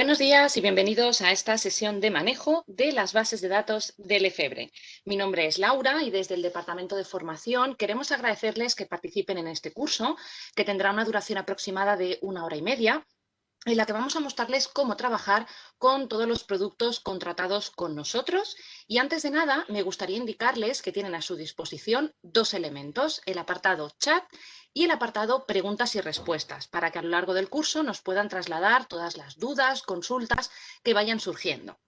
Buenos días y bienvenidos a esta sesión de manejo de las bases de datos del Lefebvre. Mi nombre es Laura y desde el Departamento de Formación queremos agradecerles que participen en este curso, que tendrá una duración aproximada de 1 hora y media, en la que vamos a mostrarles cómo trabajar con todos los productos contratados con nosotros. Y antes de nada, me gustaría indicarles que tienen a su disposición dos elementos, el apartado chat y el apartado preguntas y respuestas, para que a lo largo del curso nos puedan trasladar todas las dudas, consultas que vayan surgiendo.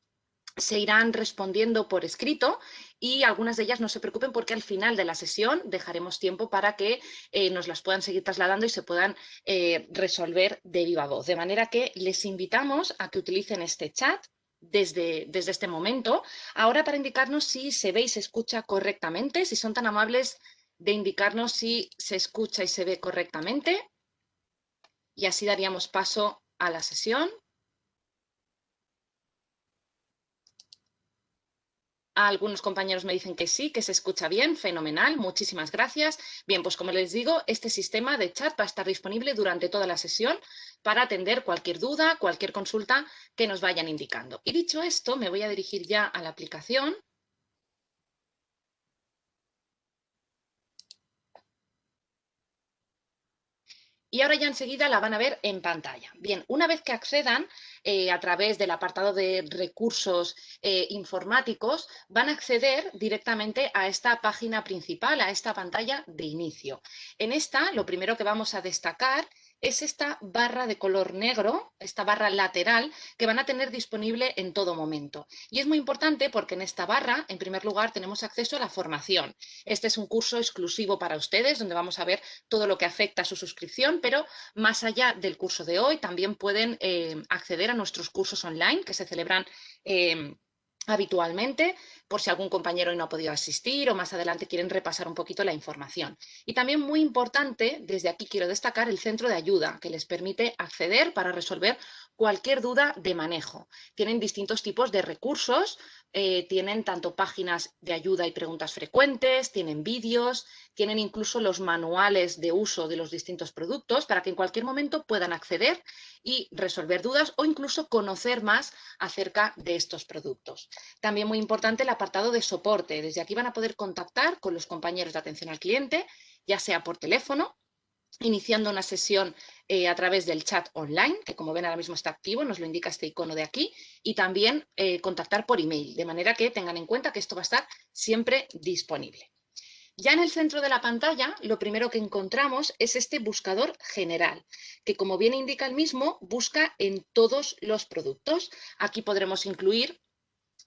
Se irán respondiendo por escrito y algunas de ellas no se preocupen porque al final de la sesión dejaremos tiempo para que nos las puedan seguir trasladando y se puedan resolver de viva voz. De manera que les invitamos a que utilicen este chat desde este momento, ahora para indicarnos si se ve y se escucha correctamente, si son tan amables de indicarnos si se escucha y se ve correctamente, y así daríamos paso a la sesión. Algunos compañeros me dicen que sí, que se escucha bien, fenomenal, muchísimas gracias. Bien, pues como les digo, este sistema de chat va a estar disponible durante toda la sesión para atender cualquier duda, cualquier consulta que nos vayan indicando. Y dicho esto, me voy a dirigir ya a la aplicación. Y ahora ya enseguida la van a ver en pantalla. Bien, una vez que accedan a través del apartado de recursos informáticos, van a acceder directamente a esta página principal, a esta pantalla de inicio. En esta, lo primero que vamos a destacar es esta barra de color negro, esta barra lateral, que van a tener disponible en todo momento. Y es muy importante porque en esta barra, en primer lugar, tenemos acceso a la formación. Este es un curso exclusivo para ustedes, donde vamos a ver todo lo que afecta a su suscripción, pero más allá del curso de hoy, también pueden acceder a nuestros cursos online que se celebran habitualmente, por si algún compañero hoy no ha podido asistir o más adelante quieren repasar un poquito la información. Y también muy importante, desde aquí quiero destacar el centro de ayuda, que les permite acceder para resolver cualquier duda de manejo. Tienen distintos tipos de recursos, tienen tanto páginas de ayuda y preguntas frecuentes, tienen vídeos, tienen incluso los manuales de uso de los distintos productos para que en cualquier momento puedan acceder y resolver dudas o incluso conocer más acerca de estos productos. También muy importante el apartado de soporte. Desde aquí van a poder contactar con los compañeros de atención al cliente, ya sea por teléfono, iniciando una sesión a través del chat online, que como ven ahora mismo está activo, nos lo indica este icono de aquí, y también contactar por email, de manera que tengan en cuenta que esto va a estar siempre disponible. Ya en el centro de la pantalla, lo primero que encontramos es este buscador general, que como bien indica el mismo, busca en todos los productos. Aquí podremos incluir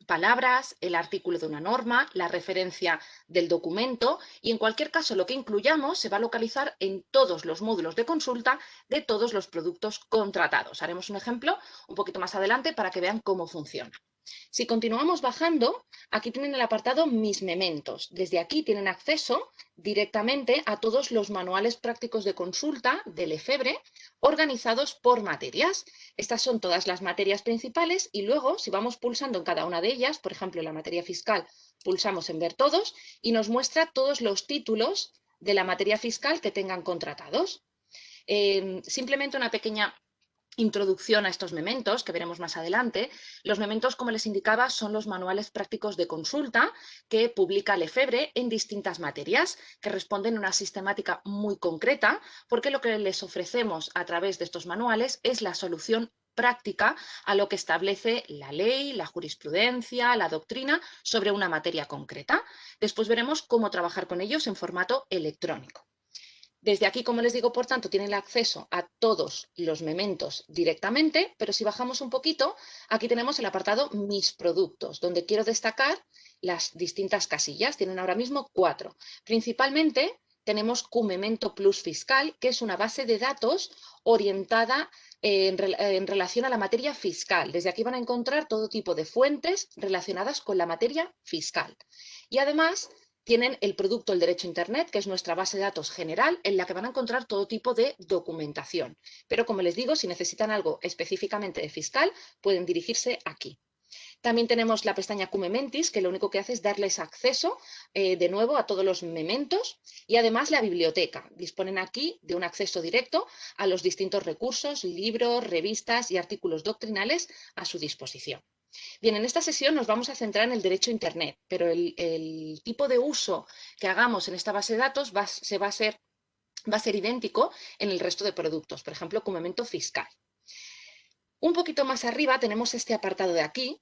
palabras, el artículo de una norma, la referencia del documento y en cualquier caso lo que incluyamos se va a localizar en todos los módulos de consulta de todos los productos contratados. Haremos un ejemplo un poquito más adelante para que vean cómo funciona. Si continuamos bajando, aquí tienen el apartado Mis Mementos. Desde aquí tienen acceso directamente a todos los manuales prácticos de consulta del Lefebvre organizados por materias. Estas son todas las materias principales y luego, si vamos pulsando en cada una de ellas, por ejemplo, en la materia fiscal, pulsamos en Ver todos y nos muestra todos los títulos de la materia fiscal que tengan contratados. Simplemente una pequeña introducción a estos mementos, que veremos más adelante. Los mementos, como les indicaba, son los manuales prácticos de consulta que publica Lefebvre en distintas materias, que responden a una sistemática muy concreta, porque lo que les ofrecemos a través de estos manuales es la solución práctica a lo que establece la ley, la jurisprudencia, la doctrina sobre una materia concreta. Después veremos cómo trabajar con ellos en formato electrónico. Desde aquí, como les digo, por tanto, tienen acceso a todos los mementos directamente, pero si bajamos un poquito, aquí tenemos el apartado Mis productos, donde quiero destacar las distintas casillas. Tienen ahora mismo 4. Principalmente tenemos QMemento Plus Fiscal, que es una base de datos orientada en relación a la materia fiscal. Desde aquí van a encontrar todo tipo de fuentes relacionadas con la materia fiscal. Y además tienen el producto El Derecho a Internet, que es nuestra base de datos general, en la que van a encontrar todo tipo de documentación. Pero como les digo, si necesitan algo específicamente de fiscal, pueden dirigirse aquí. También tenemos la pestaña Q-Mementis, que lo único que hace es darles acceso de nuevo a todos los mementos, y además la biblioteca. Disponen aquí de un acceso directo a los distintos recursos, libros, revistas y artículos doctrinales a su disposición. Bien, en esta sesión nos vamos a centrar en el derecho a Internet, pero el tipo de uso que hagamos en esta base de datos va a ser idéntico en el resto de productos, por ejemplo, Q-Memento fiscal. Un poquito más arriba tenemos este apartado de aquí,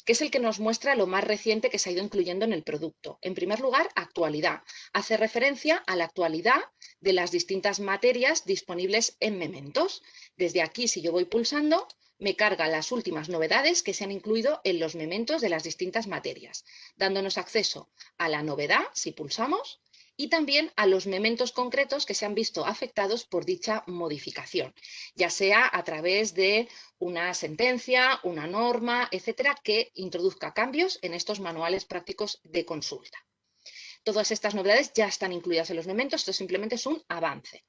que es el que nos muestra lo más reciente que se ha ido incluyendo en el producto. En primer lugar, actualidad. Hace referencia a la actualidad de las distintas materias disponibles en Mementos. Desde aquí, si yo voy pulsando, me carga las últimas novedades que se han incluido en los Mementos de las distintas materias, dándonos acceso a la novedad, si pulsamos, y también a los mementos concretos que se han visto afectados por dicha modificación, ya sea a través de una sentencia, una norma, etcétera, que introduzca cambios en estos manuales prácticos de consulta. Todas estas novedades ya están incluidas en los mementos, esto simplemente es un avance.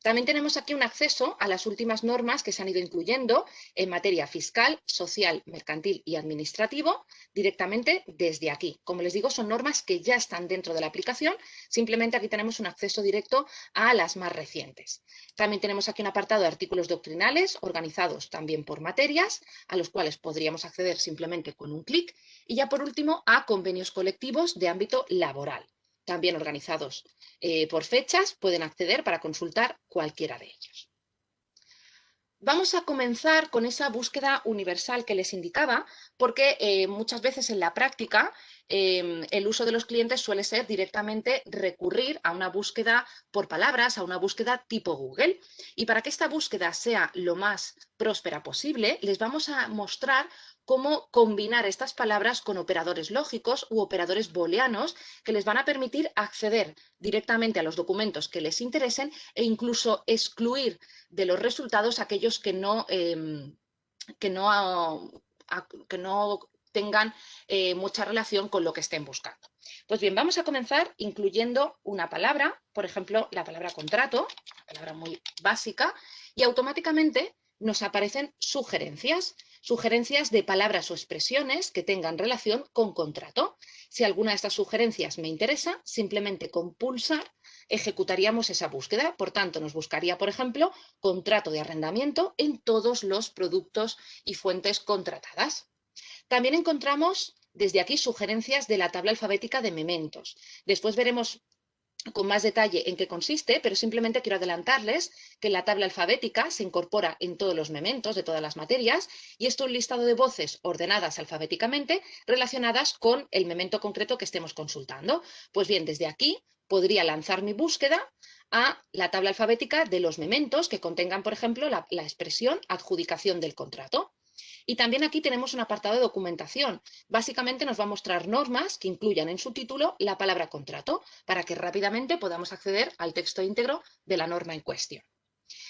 También tenemos aquí un acceso a las últimas normas que se han ido incluyendo en materia fiscal, social, mercantil y administrativo directamente desde aquí. Como les digo, son normas que ya están dentro de la aplicación, simplemente aquí tenemos un acceso directo a las más recientes. También tenemos aquí un apartado de artículos doctrinales organizados también por materias, a los cuales podríamos acceder simplemente con un clic. Y ya por último, a convenios colectivos de ámbito laboral, también organizados por fechas, pueden acceder para consultar cualquiera de ellos. Vamos a comenzar con esa búsqueda universal que les indicaba, porque muchas veces en la práctica el uso de los clientes suele ser directamente recurrir a una búsqueda por palabras, a una búsqueda tipo Google. Y para que esta búsqueda sea lo más próspera posible, les vamos a mostrar cómo combinar estas palabras con operadores lógicos u operadores booleanos que les van a permitir acceder directamente a los documentos que les interesen e incluso excluir de los resultados aquellos que no tengan mucha relación con lo que estén buscando. Pues bien, vamos a comenzar incluyendo una palabra, por ejemplo, la palabra contrato, una palabra muy básica, y automáticamente nos aparecen sugerencias de palabras o expresiones que tengan relación con contrato. Si alguna de estas sugerencias me interesa, simplemente con pulsar ejecutaríamos esa búsqueda. Por tanto, nos buscaría, por ejemplo, contrato de arrendamiento en todos los productos y fuentes contratadas. También encontramos desde aquí sugerencias de la tabla alfabética de mementos. Después veremos con más detalle en qué consiste, pero simplemente quiero adelantarles que la tabla alfabética se incorpora en todos los mementos de todas las materias y esto es un listado de voces ordenadas alfabéticamente relacionadas con el memento concreto que estemos consultando. Pues bien, desde aquí podría lanzar mi búsqueda a la tabla alfabética de los mementos que contengan, por ejemplo, la expresión adjudicación del contrato. Y también aquí tenemos un apartado de documentación. Básicamente nos va a mostrar normas que incluyan en su título la palabra contrato para que rápidamente podamos acceder al texto íntegro de la norma en cuestión.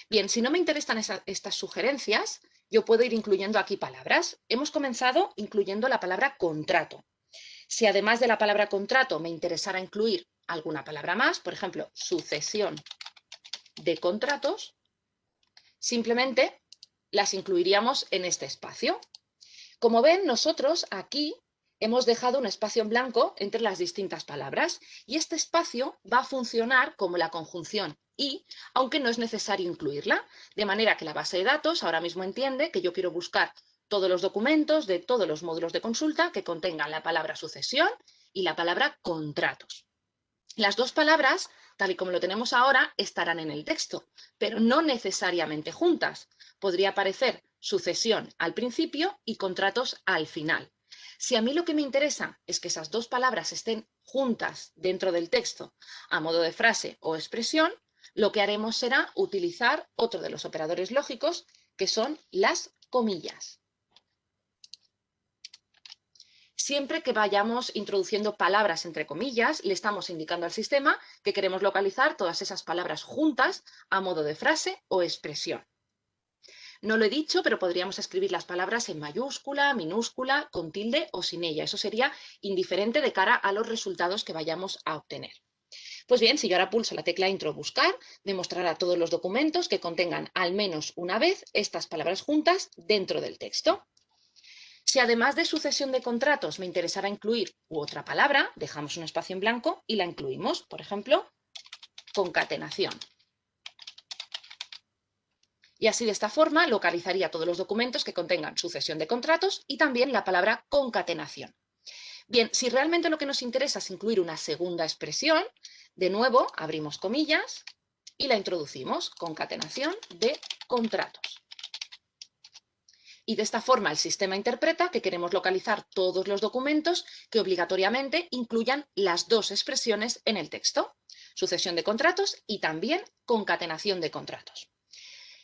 Bien, si no me interesan estas sugerencias, yo puedo ir incluyendo aquí palabras. Hemos comenzado incluyendo la palabra contrato. Si además de la palabra contrato me interesara incluir alguna palabra más, por ejemplo, sucesión de contratos, simplemente las incluiríamos en este espacio. Como ven, nosotros aquí hemos dejado un espacio en blanco entre las distintas palabras y este espacio va a funcionar como la conjunción y, aunque no es necesario incluirla, de manera que la base de datos ahora mismo entiende que yo quiero buscar todos los documentos de todos los módulos de consulta que contengan la palabra sucesión y la palabra contratos. Las dos palabras, tal y como lo tenemos ahora, estarán en el texto, pero no necesariamente juntas. Podría aparecer sucesión al principio y contratos al final. Si a mí lo que me interesa es que esas dos palabras estén juntas dentro del texto a modo de frase o expresión, lo que haremos será utilizar otro de los operadores lógicos, que son las comillas. Siempre que vayamos introduciendo palabras entre comillas, le estamos indicando al sistema que queremos localizar todas esas palabras juntas a modo de frase o expresión. No lo he dicho, pero podríamos escribir las palabras en mayúscula, minúscula, con tilde o sin ella. Eso sería indiferente de cara a los resultados que vayamos a obtener. Pues bien, si yo ahora pulso la tecla Intro Buscar, me mostrará todos los documentos que contengan al menos una vez estas palabras juntas dentro del texto. Si además de sucesión de contratos me interesara incluir otra palabra, dejamos un espacio en blanco y la incluimos. Por ejemplo, concatenación. Y así de esta forma localizaría todos los documentos que contengan sucesión de contratos y también la palabra concatenación. Bien, si realmente lo que nos interesa es incluir una segunda expresión, de nuevo abrimos comillas y la introducimos, concatenación de contratos. Y de esta forma el sistema interpreta que queremos localizar todos los documentos que obligatoriamente incluyan las dos expresiones en el texto, sucesión de contratos y también concatenación de contratos.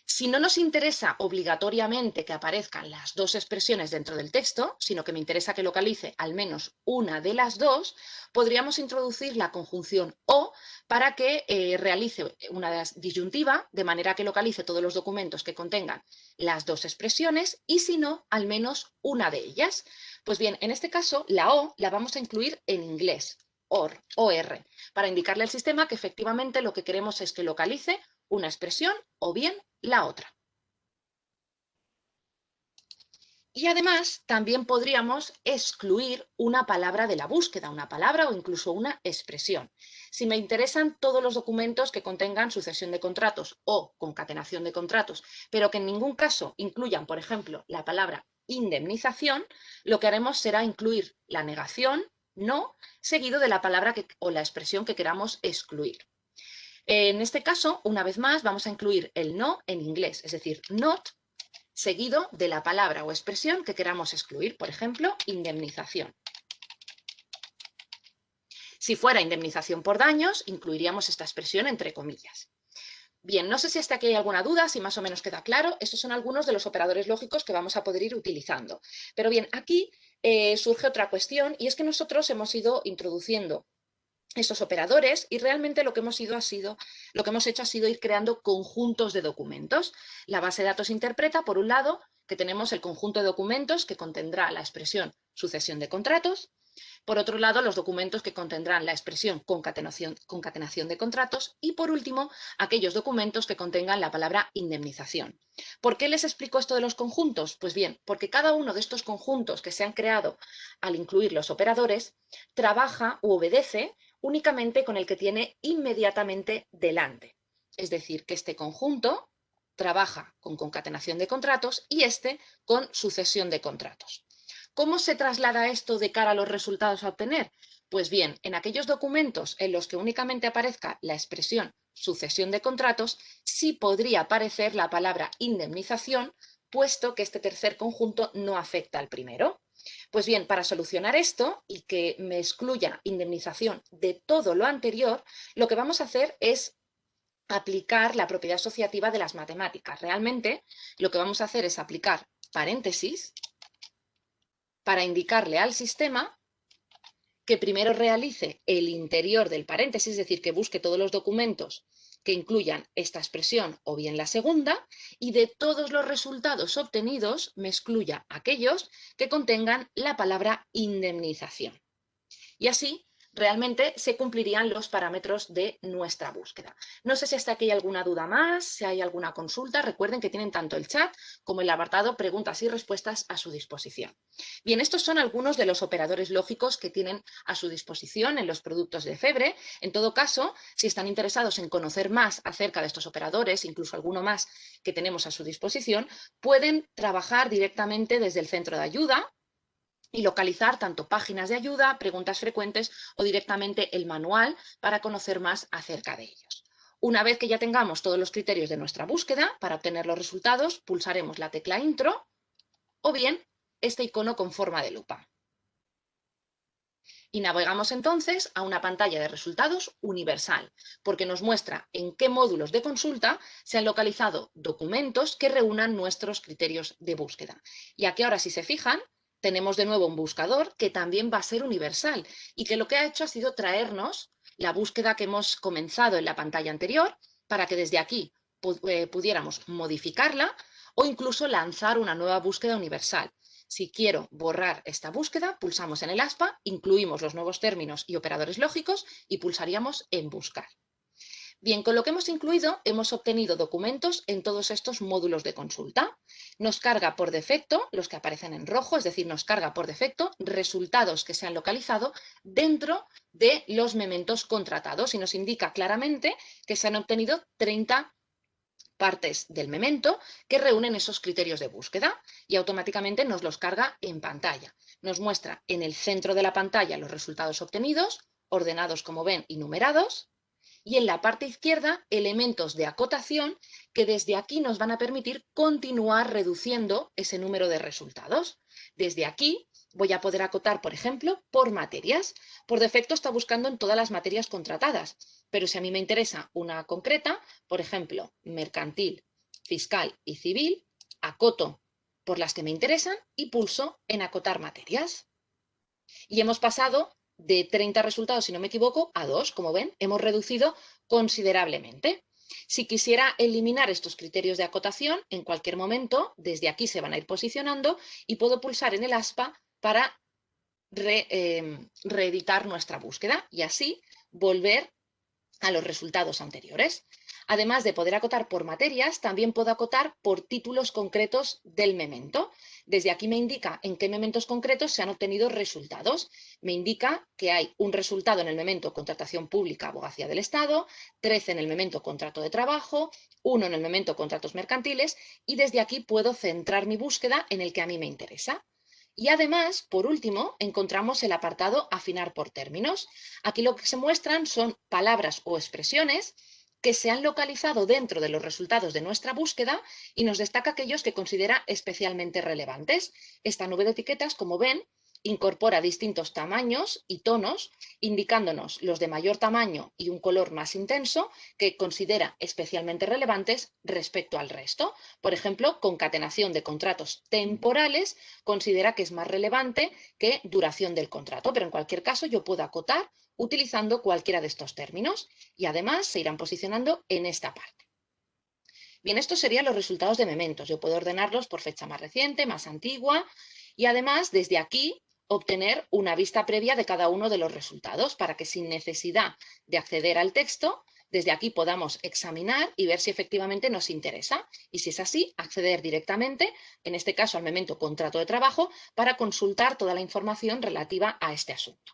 Si no nos interesa obligatoriamente que aparezcan las dos expresiones dentro del texto, sino que me interesa que localice al menos una de las dos, podríamos introducir la conjunción o para que realice una disyuntiva, de manera que localice todos los documentos que contengan las dos expresiones y, si no, al menos una de ellas. Pues bien, en este caso, la o la vamos a incluir en inglés, or, para indicarle al sistema que efectivamente lo que queremos es que localice una expresión o bien la otra. Y además también podríamos excluir una palabra de la búsqueda, una palabra o incluso una expresión. Si me interesan todos los documentos que contengan sucesión de contratos o concatenación de contratos, pero que en ningún caso incluyan, por ejemplo, la palabra indemnización, lo que haremos será incluir la negación, no, seguido de la palabra o la expresión que queramos excluir. En este caso, una vez más, vamos a incluir el no en inglés, es decir, not, seguido de la palabra o expresión que queramos excluir, por ejemplo, indemnización. Si fuera indemnización por daños, incluiríamos esta expresión entre comillas. Bien, no sé si hasta aquí hay alguna duda, si más o menos queda claro. Estos son algunos de los operadores lógicos que vamos a poder ir utilizando. Pero bien, aquí surge otra cuestión y es que nosotros hemos ido introduciendo estos operadores y realmente lo que hemos hecho ha sido ir creando conjuntos de documentos. La base de datos interpreta, por un lado, que tenemos el conjunto de documentos que contendrá la expresión sucesión de contratos. Por otro lado, los documentos que contendrán la expresión concatenación de contratos y, por último, aquellos documentos que contengan la palabra indemnización. ¿Por qué les explico esto de los conjuntos? Pues bien, porque cada uno de estos conjuntos que se han creado al incluir los operadores trabaja u obedece únicamente con el que tiene inmediatamente delante. Es decir, que este conjunto trabaja con concatenación de contratos y este con sucesión de contratos. ¿Cómo se traslada esto de cara a los resultados a obtener? Pues bien, en aquellos documentos en los que únicamente aparezca la expresión sucesión de contratos, sí podría aparecer la palabra indemnización, puesto que este tercer conjunto no afecta al primero. Pues bien, para solucionar esto y que me excluya indemnización de todo lo anterior, lo que vamos a hacer es aplicar la propiedad asociativa de las matemáticas. Realmente lo que vamos a hacer es aplicar paréntesis para indicarle al sistema que primero realice el interior del paréntesis, es decir, que busque todos los documentos que incluyan esta expresión o bien la segunda, y de todos los resultados obtenidos me excluya aquellos que contengan la palabra indemnización. Y así realmente se cumplirían los parámetros de nuestra búsqueda. No sé si hasta aquí hay alguna duda más, si hay alguna consulta. Recuerden que tienen tanto el chat como el apartado preguntas y respuestas a su disposición. Bien, estos son algunos de los operadores lógicos que tienen a su disposición en los productos de Efebre. En todo caso, si están interesados en conocer más acerca de estos operadores, incluso alguno más que tenemos a su disposición, pueden trabajar directamente desde el centro de ayuda y localizar tanto páginas de ayuda, preguntas frecuentes o directamente el manual para conocer más acerca de ellos. Una vez que ya tengamos todos los criterios de nuestra búsqueda, para obtener los resultados, pulsaremos la tecla Intro o bien este icono con forma de lupa. Y navegamos entonces a una pantalla de resultados universal, porque nos muestra en qué módulos de consulta se han localizado documentos que reúnan nuestros criterios de búsqueda. Y aquí ahora, si se fijan, tenemos de nuevo un buscador que también va a ser universal y que lo que ha hecho ha sido traernos la búsqueda que hemos comenzado en la pantalla anterior para que desde aquí pudiéramos modificarla o incluso lanzar una nueva búsqueda universal. Si quiero borrar esta búsqueda, pulsamos en el aspa, incluimos los nuevos términos y operadores lógicos y pulsaríamos en buscar. Bien, con lo que hemos incluido, hemos obtenido documentos en todos estos módulos de consulta. Nos carga por defecto los que aparecen en rojo, es decir, nos carga por defecto resultados que se han localizado dentro de los mementos contratados y nos indica claramente que se han obtenido 30 partes del memento que reúnen esos criterios de búsqueda y automáticamente nos los carga en pantalla. Nos muestra en el centro de la pantalla los resultados obtenidos, ordenados como ven y numerados, y en la parte izquierda elementos de acotación que desde aquí nos van a permitir continuar reduciendo ese número de resultados. Desde aquí voy a poder acotar, por ejemplo, por materias. Por defecto está buscando en todas las materias contratadas, pero si a mí me interesa una concreta, por ejemplo, mercantil, fiscal y civil, acoto por las que me interesan y pulso en acotar materias. Y hemos pasado de 30 resultados, si no me equivoco, a 2. Como ven, hemos reducido considerablemente. Si quisiera eliminar estos criterios de acotación, en cualquier momento, desde aquí se van a ir posicionando y puedo pulsar en el aspa para reeditar nuestra búsqueda y así volver a los resultados anteriores. Además de poder acotar por materias, también puedo acotar por títulos concretos del memento. Desde aquí me indica en qué mementos concretos se han obtenido resultados. Me indica que hay un resultado en el memento contratación pública, abogacía del Estado, 13 en el memento contrato de trabajo, 1 en el memento contratos mercantiles y desde aquí puedo centrar mi búsqueda en el que a mí me interesa. Y además, por último, encontramos el apartado afinar por términos. Aquí lo que se muestran son palabras o expresiones que se han localizado dentro de los resultados de nuestra búsqueda y nos destaca aquellos que considera especialmente relevantes. Esta nube de etiquetas, como ven, incorpora distintos tamaños y tonos, indicándonos los de mayor tamaño y un color más intenso que considera especialmente relevantes respecto al resto. Por ejemplo, concatenación de contratos temporales considera que es más relevante que duración del contrato, pero en cualquier caso yo puedo acotar utilizando cualquiera de estos términos y además se irán posicionando en esta parte. Bien, estos serían los resultados de mementos. Yo puedo ordenarlos por fecha más reciente, más antigua y además desde aquí obtener una vista previa de cada uno de los resultados para que sin necesidad de acceder al texto, desde aquí podamos examinar y ver si efectivamente nos interesa y si es así, acceder directamente, en este caso al memento contrato de trabajo, para consultar toda la información relativa a este asunto.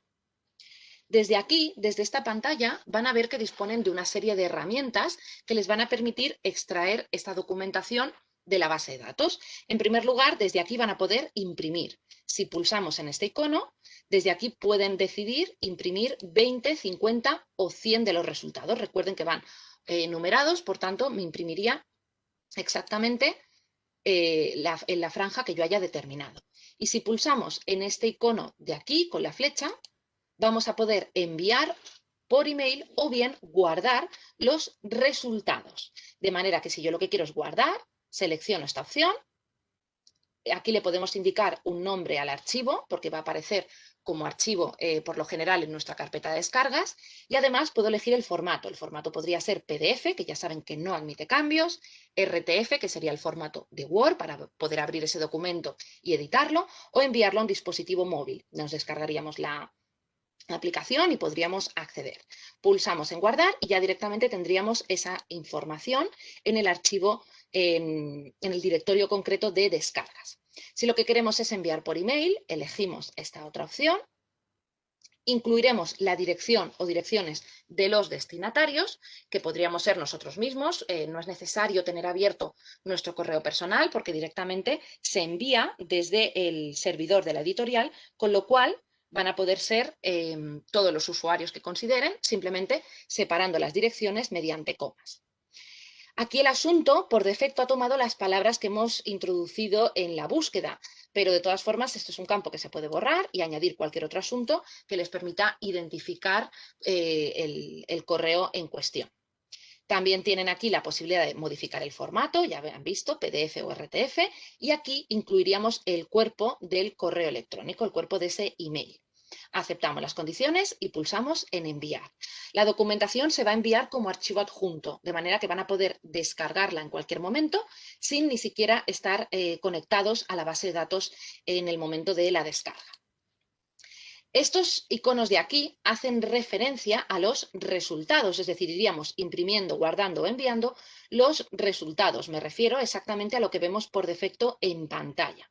Desde aquí, desde esta pantalla, van a ver que disponen de una serie de herramientas que les van a permitir extraer esta documentación de la base de datos. En primer lugar, desde aquí van a poder imprimir. Si pulsamos en este icono, desde aquí pueden decidir imprimir 20, 50 o 100 de los resultados. Recuerden que van numerados, por tanto, me imprimiría exactamente en la franja que yo haya determinado. Y si pulsamos en este icono de aquí con la flecha, vamos a poder enviar por email o bien guardar los resultados. De manera que si yo lo que quiero es guardar, selecciono esta opción. Aquí le podemos indicar un nombre al archivo porque va a aparecer como archivo por lo general en nuestra carpeta de descargas y además puedo elegir el formato. El formato podría ser PDF, que ya saben que no admite cambios, RTF, que sería el formato de Word para poder abrir ese documento y editarlo, o enviarlo a un dispositivo móvil. Nos descargaríamos la aplicación y podríamos acceder. Pulsamos en guardar y ya directamente tendríamos esa información en el archivo, en el directorio concreto de descargas. Si lo que queremos es enviar por email, elegimos esta otra opción. Incluiremos la dirección o direcciones de los destinatarios, que podríamos ser nosotros mismos. No es necesario tener abierto nuestro correo personal porque directamente se envía desde el servidor de la editorial, con lo cual van a poder ser todos los usuarios que consideren, simplemente separando las direcciones mediante comas. Aquí el asunto, por defecto, ha tomado las palabras que hemos introducido en la búsqueda, pero de todas formas esto es un campo que se puede borrar y añadir cualquier otro asunto que les permita identificar el correo en cuestión. También tienen aquí la posibilidad de modificar el formato, ya han visto, PDF o RTF, y aquí incluiríamos el cuerpo del correo electrónico, el cuerpo de ese email. Aceptamos las condiciones y pulsamos en enviar. La documentación se va a enviar como archivo adjunto, de manera que van a poder descargarla en cualquier momento sin ni siquiera estar conectados a la base de datos en el momento de la descarga. Estos iconos de aquí hacen referencia a los resultados, es decir, iríamos imprimiendo, guardando o enviando los resultados. Me refiero exactamente a lo que vemos por defecto en pantalla.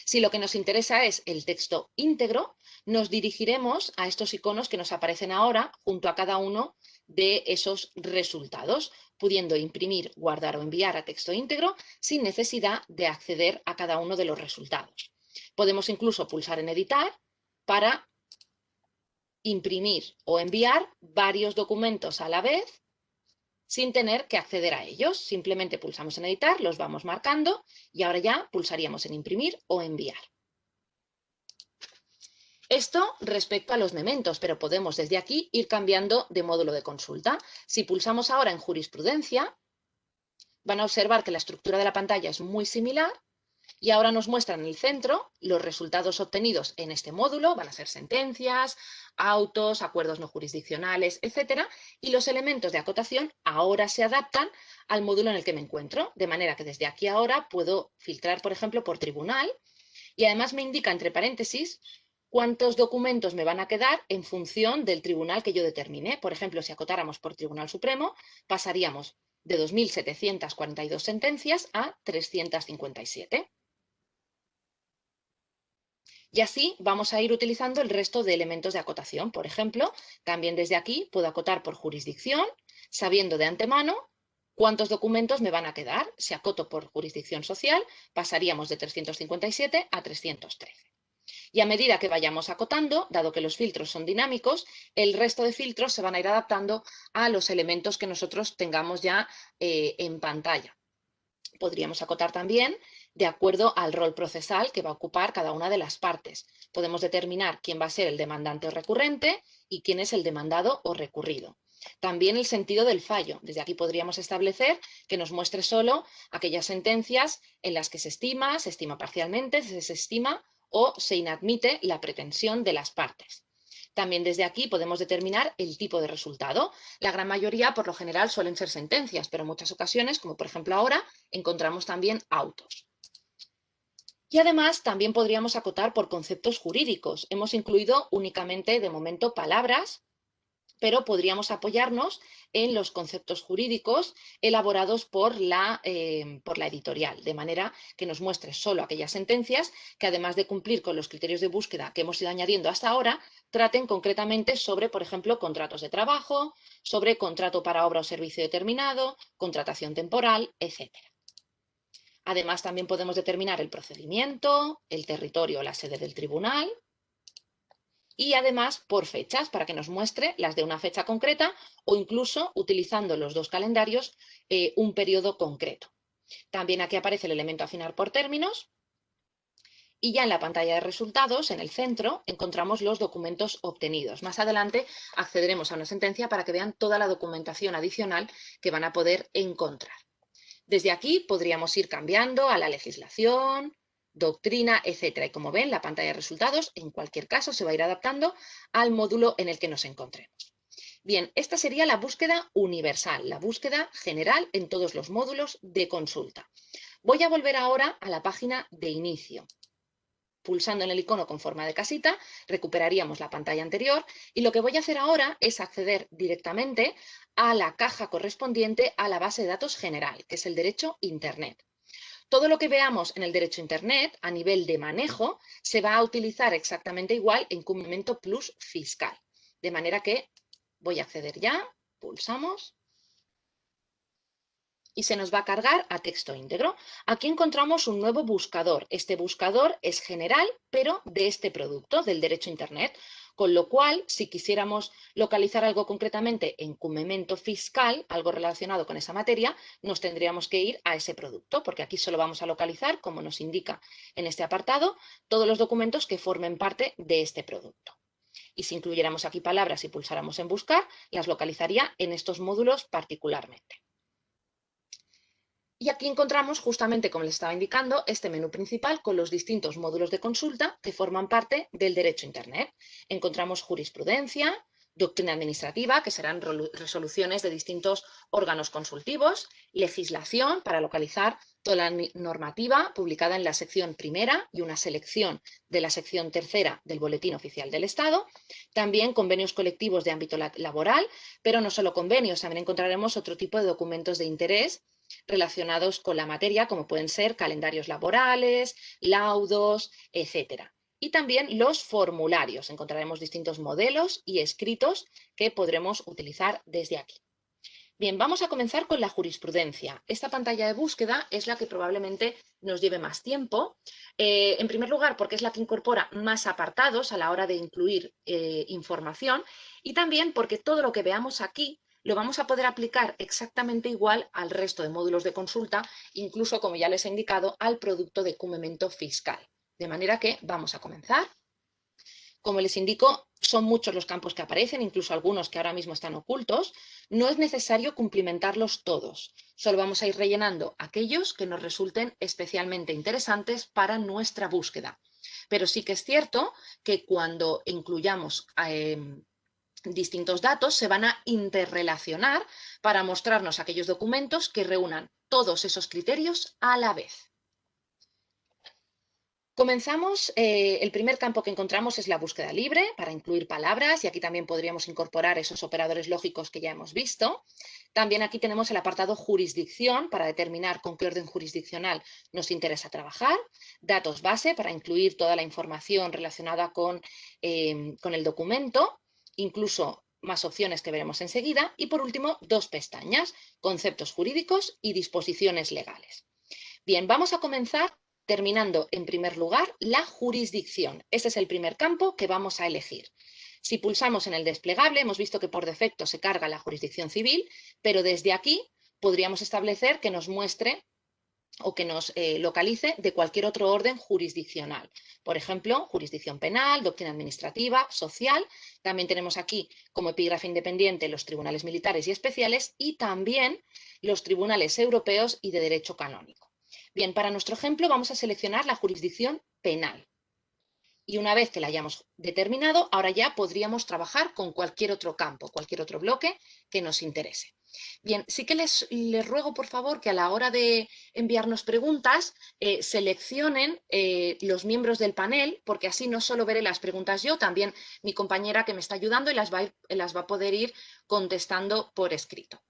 Si lo que nos interesa es el texto íntegro, nos dirigiremos a estos iconos que nos aparecen ahora junto a cada uno de esos resultados, pudiendo imprimir, guardar o enviar a texto íntegro sin necesidad de acceder a cada uno de los resultados. Podemos incluso pulsar en editar para imprimir o enviar varios documentos a la vez sin tener que acceder a ellos. Simplemente pulsamos en editar, los vamos marcando y ahora ya pulsaríamos en imprimir o enviar. Esto respecto a los mementos, pero podemos desde aquí ir cambiando de módulo de consulta. Si pulsamos ahora en jurisprudencia, van a observar que la estructura de la pantalla es muy similar. Y ahora nos muestran en el centro los resultados obtenidos en este módulo, van a ser sentencias, autos, acuerdos no jurisdiccionales, etcétera, y los elementos de acotación ahora se adaptan al módulo en el que me encuentro, de manera que desde aquí ahora puedo filtrar, por ejemplo, por tribunal, y además me indica entre paréntesis cuántos documentos me van a quedar en función del tribunal que yo determine. Por ejemplo, si acotáramos por Tribunal Supremo, pasaríamos de 2.742 sentencias a 357. Y así vamos a ir utilizando el resto de elementos de acotación. Por ejemplo, también desde aquí puedo acotar por jurisdicción, sabiendo de antemano cuántos documentos me van a quedar. Si acoto por jurisdicción social, pasaríamos de 357 a 313. Y a medida que vayamos acotando, dado que los filtros son dinámicos, el resto de filtros se van a ir adaptando a los elementos que nosotros tengamos ya en pantalla. Podríamos acotar también de acuerdo al rol procesal que va a ocupar cada una de las partes. Podemos determinar quién va a ser el demandante o recurrente y quién es el demandado o recurrido. También el sentido del fallo. Desde aquí podríamos establecer que nos muestre solo aquellas sentencias en las que se estima parcialmente, se desestima o se inadmite la pretensión de las partes. También desde aquí podemos determinar el tipo de resultado. La gran mayoría, por lo general, suelen ser sentencias, pero en muchas ocasiones, como por ejemplo ahora, encontramos también autos. Y además también podríamos acotar por conceptos jurídicos. Hemos incluido únicamente de momento palabras, pero podríamos apoyarnos en los conceptos jurídicos elaborados por la editorial, de manera que nos muestre solo aquellas sentencias que, además de cumplir con los criterios de búsqueda que hemos ido añadiendo hasta ahora, traten concretamente sobre, por ejemplo, contratos de trabajo, sobre contrato para obra o servicio determinado, contratación temporal, etc. Además, también podemos determinar el procedimiento, el territorio o la sede del tribunal, y además por fechas, para que nos muestre las de una fecha concreta o incluso utilizando los dos calendarios un periodo concreto. También aquí aparece el elemento afinar por términos y ya en la pantalla de resultados, en el centro, encontramos los documentos obtenidos. Más adelante accederemos a una sentencia para que vean toda la documentación adicional que van a poder encontrar. Desde aquí podríamos ir cambiando a la legislación, doctrina, etcétera. Y como ven, la pantalla de resultados, en cualquier caso, se va a ir adaptando al módulo en el que nos encontremos. Bien, esta sería la búsqueda universal, la búsqueda general en todos los módulos de consulta. Voy a volver ahora a la página de inicio. Pulsando en el icono con forma de casita, recuperaríamos la pantalla anterior y lo que voy a hacer ahora es acceder directamente a la caja correspondiente a la base de datos general, que es el derecho Internet. Todo lo que veamos en el derecho Internet a nivel de manejo se va a utilizar exactamente igual en Cumplimiento Plus Fiscal. De manera que voy a acceder ya, pulsamos y se nos va a cargar a texto íntegro. Aquí encontramos un nuevo buscador. Este buscador es general, pero de este producto, del derecho Internet. Con lo cual, si quisiéramos localizar algo concretamente en cumplimiento fiscal, algo relacionado con esa materia, nos tendríamos que ir a ese producto, porque aquí solo vamos a localizar, como nos indica en este apartado, todos los documentos que formen parte de este producto. Y si incluyéramos aquí palabras y pulsáramos en buscar, las localizaría en estos módulos particularmente. Y aquí encontramos, justamente como les estaba indicando, este menú principal con los distintos módulos de consulta que forman parte del derecho Internet. Encontramos jurisprudencia, doctrina administrativa, que serán resoluciones de distintos órganos consultivos, legislación, para localizar toda la normativa publicada en la sección primera y una selección de la sección tercera del Boletín Oficial del Estado. También convenios colectivos de ámbito laboral, pero no solo convenios, también encontraremos otro tipo de documentos de interés relacionados con la materia, como pueden ser calendarios laborales, laudos, etcétera. Y también los formularios. Encontraremos distintos modelos y escritos que podremos utilizar desde aquí. Bien, vamos a comenzar con la jurisprudencia. Esta pantalla de búsqueda es la que probablemente nos lleve más tiempo. En primer lugar, porque es la que incorpora más apartados a la hora de incluir información, y también porque todo lo que veamos aquí lo vamos a poder aplicar exactamente igual al resto de módulos de consulta, incluso, como ya les he indicado, al producto de cumplimiento fiscal. De manera que vamos a comenzar. Como les indico, son muchos los campos que aparecen, incluso algunos que ahora mismo están ocultos. No es necesario cumplimentarlos todos. Solo vamos a ir rellenando aquellos que nos resulten especialmente interesantes para nuestra búsqueda. Pero sí que es cierto que cuando incluyamos distintos datos se van a interrelacionar para mostrarnos aquellos documentos que reúnan todos esos criterios a la vez. Comenzamos, el primer campo que encontramos es la búsqueda libre para incluir palabras, y aquí también podríamos incorporar esos operadores lógicos que ya hemos visto. También aquí tenemos el apartado jurisdicción para determinar con qué orden jurisdiccional nos interesa trabajar, datos base para incluir toda la información relacionada con el documento, incluso más opciones que veremos enseguida, y por último dos pestañas, conceptos jurídicos y disposiciones legales. Bien, vamos a comenzar terminando en primer lugar la jurisdicción. Este es el primer campo que vamos a elegir. Si pulsamos en el desplegable, hemos visto que por defecto se carga la jurisdicción civil, pero desde aquí podríamos establecer que nos muestre o que nos localice de cualquier otro orden jurisdiccional. Por ejemplo, jurisdicción penal, doctrina administrativa, social. También tenemos aquí como epígrafe independiente los tribunales militares y especiales, y también los tribunales europeos y de derecho canónico. Bien, para nuestro ejemplo vamos a seleccionar la jurisdicción penal. Y una vez que la hayamos determinado, ahora ya podríamos trabajar con cualquier otro campo, cualquier otro bloque que nos interese. Bien, sí que les ruego, por favor, que a la hora de enviarnos preguntas seleccionen los miembros del panel, porque así no solo veré las preguntas yo, también mi compañera que me está ayudando y las va a poder ir contestando por escrito.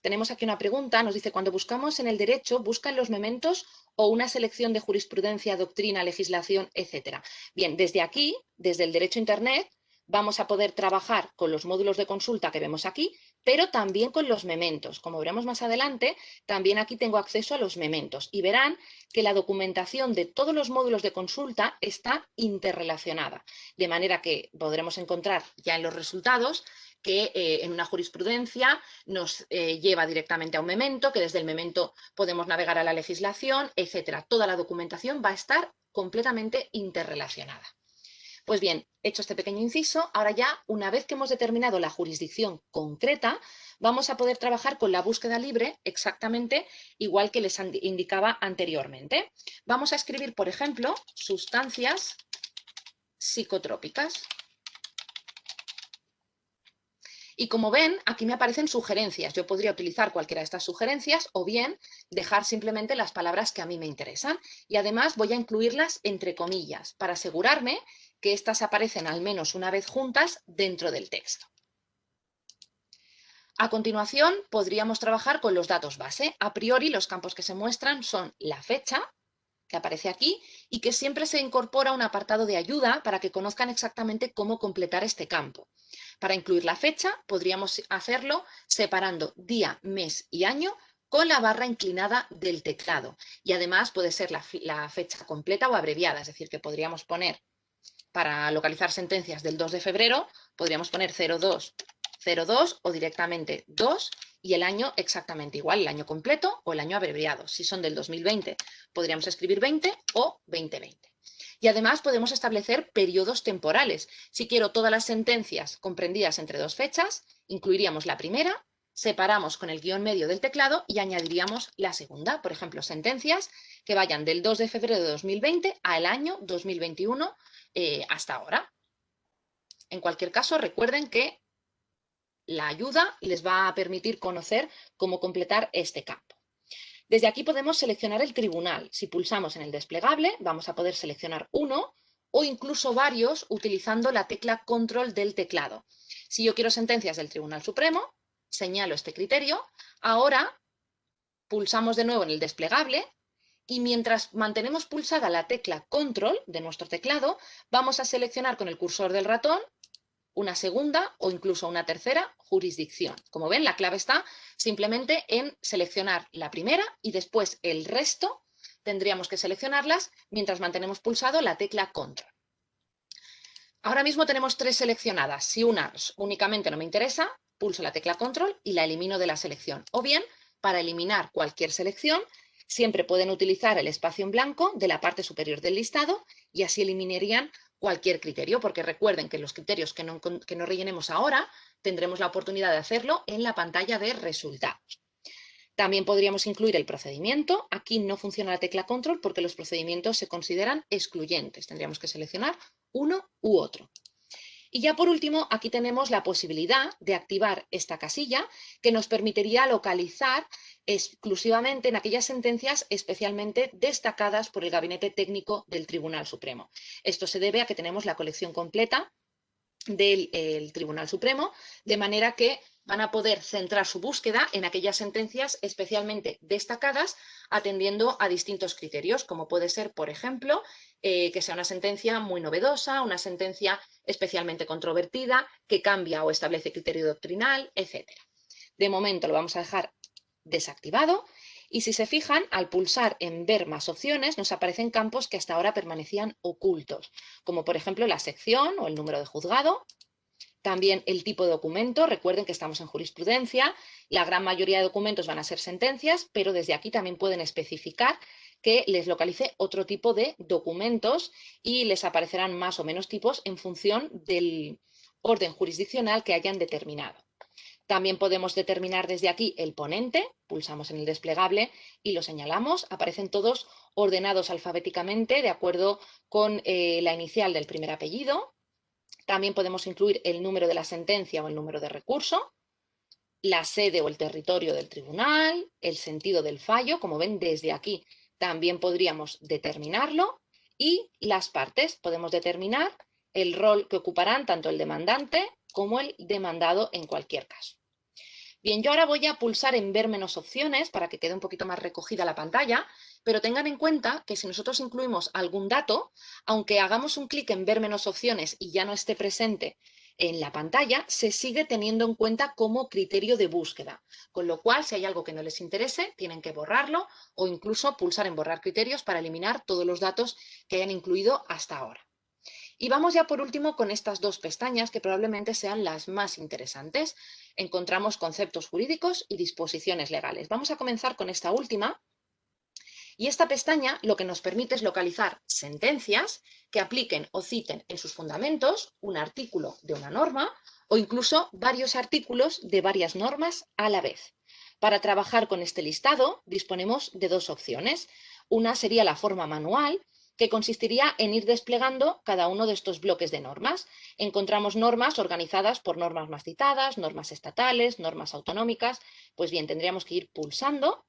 Tenemos aquí una pregunta, nos dice: cuando buscamos en el derecho, ¿buscan los mementos o una selección de jurisprudencia, doctrina, legislación, etcétera? Bien, desde aquí, desde el derecho a Internet, vamos a poder trabajar con los módulos de consulta que vemos aquí, pero también con los mementos. Como veremos más adelante, también aquí tengo acceso a los mementos, y verán que la documentación de todos los módulos de consulta está interrelacionada, de manera que podremos encontrar ya en los resultados que en una jurisprudencia nos lleva directamente a un memento, que desde el memento podemos navegar a la legislación, etcétera. Toda la documentación va a estar completamente interrelacionada. Pues bien, hecho este pequeño inciso, ahora ya, una vez que hemos determinado la jurisdicción concreta, vamos a poder trabajar con la búsqueda libre exactamente igual que les indicaba anteriormente. Vamos a escribir, por ejemplo, sustancias psicotrópicas. Y como ven, aquí me aparecen sugerencias. Yo podría utilizar cualquiera de estas sugerencias o bien dejar simplemente las palabras que a mí me interesan. Y además voy a incluirlas entre comillas para asegurarme que estas aparecen al menos una vez juntas dentro del texto. A continuación, podríamos trabajar con los datos base. A priori, los campos que se muestran son la fecha, que aparece aquí, y que siempre se incorpora un apartado de ayuda para que conozcan exactamente cómo completar este campo. Para incluir la fecha, podríamos hacerlo separando día, mes y año con la barra inclinada del teclado. Y además puede ser la fecha completa o abreviada, es decir, que podríamos poner, para localizar sentencias del 2 de febrero, podríamos poner 0202 o directamente 2 y el año exactamente igual, el año completo o el año abreviado. Si son del 2020, podríamos escribir 20 o 2020. Y además podemos establecer periodos temporales. Si quiero todas las sentencias comprendidas entre dos fechas, incluiríamos la primera, separamos con el guión medio del teclado y añadiríamos la segunda. Por ejemplo, sentencias que vayan del 2 de febrero de 2020 al año 2021 hasta ahora. En cualquier caso, recuerden que la ayuda les va a permitir conocer cómo completar este campo. Desde aquí podemos seleccionar el tribunal. Si pulsamos en el desplegable, vamos a poder seleccionar uno o incluso varios utilizando la tecla control del teclado. Si yo quiero sentencias del Tribunal Supremo, señalo este criterio. Ahora pulsamos de nuevo en el desplegable y mientras mantenemos pulsada la tecla control de nuestro teclado, vamos a seleccionar con el cursor del ratón una segunda o incluso una tercera jurisdicción. Como ven, la clave está simplemente en seleccionar la primera y después el resto tendríamos que seleccionarlas mientras mantenemos pulsado la tecla control. Ahora mismo tenemos 3 seleccionadas. Si una únicamente no me interesa, pulso la tecla control y la elimino de la selección. O bien, para eliminar cualquier selección, siempre pueden utilizar el espacio en blanco de la parte superior del listado y así eliminarían cualquier criterio, porque recuerden que los criterios que no rellenemos ahora tendremos la oportunidad de hacerlo en la pantalla de resultados. También podríamos incluir el procedimiento. Aquí no funciona la tecla control porque los procedimientos se consideran excluyentes. Tendríamos que seleccionar uno u otro. Y ya por último, aquí tenemos la posibilidad de activar esta casilla que nos permitiría localizar exclusivamente en aquellas sentencias especialmente destacadas por el Gabinete Técnico del Tribunal Supremo. Esto se debe a que tenemos la colección completa del Tribunal Supremo, de manera que van a poder centrar su búsqueda en aquellas sentencias especialmente destacadas, atendiendo a distintos criterios, como puede ser, por ejemplo, que sea una sentencia muy novedosa, una sentencia especialmente controvertida, que cambia o establece criterio doctrinal, etc. De momento lo vamos a dejar desactivado. Y si se fijan, al pulsar en ver más opciones, nos aparecen campos que hasta ahora permanecían ocultos, como por ejemplo la sección o el número de juzgado, también el tipo de documento. Recuerden que estamos en jurisprudencia, la gran mayoría de documentos van a ser sentencias, pero desde aquí también pueden especificar que les localice otro tipo de documentos y les aparecerán más o menos tipos en función del orden jurisdiccional que hayan determinado. También podemos determinar desde aquí el ponente, pulsamos en el desplegable y lo señalamos. Aparecen todos ordenados alfabéticamente de acuerdo con la inicial del primer apellido. También podemos incluir el número de la sentencia o el número de recurso, la sede o el territorio del tribunal, el sentido del fallo. Como ven, desde aquí también podríamos determinarlo. Y las partes, podemos determinar el rol que ocuparán tanto el demandante como el demandado en cualquier caso. Bien, yo ahora voy a pulsar en ver menos opciones para que quede un poquito más recogida la pantalla, pero tengan en cuenta que si nosotros incluimos algún dato, aunque hagamos un clic en ver menos opciones y ya no esté presente en la pantalla, se sigue teniendo en cuenta como criterio de búsqueda, con lo cual si hay algo que no les interese, tienen que borrarlo o incluso pulsar en borrar criterios para eliminar todos los datos que hayan incluido hasta ahora. Y vamos ya por último con estas dos pestañas que probablemente sean las más interesantes. Encontramos conceptos jurídicos y disposiciones legales. Vamos a comenzar con esta última. Y esta pestaña lo que nos permite es localizar sentencias que apliquen o citen en sus fundamentos un artículo de una norma o incluso varios artículos de varias normas a la vez. Para trabajar con este listado disponemos de dos opciones. Una sería la forma manual, que consistiría en ir desplegando cada uno de estos bloques de normas. Encontramos normas organizadas por normas más citadas, normas estatales, normas autonómicas. Pues bien, tendríamos que ir pulsando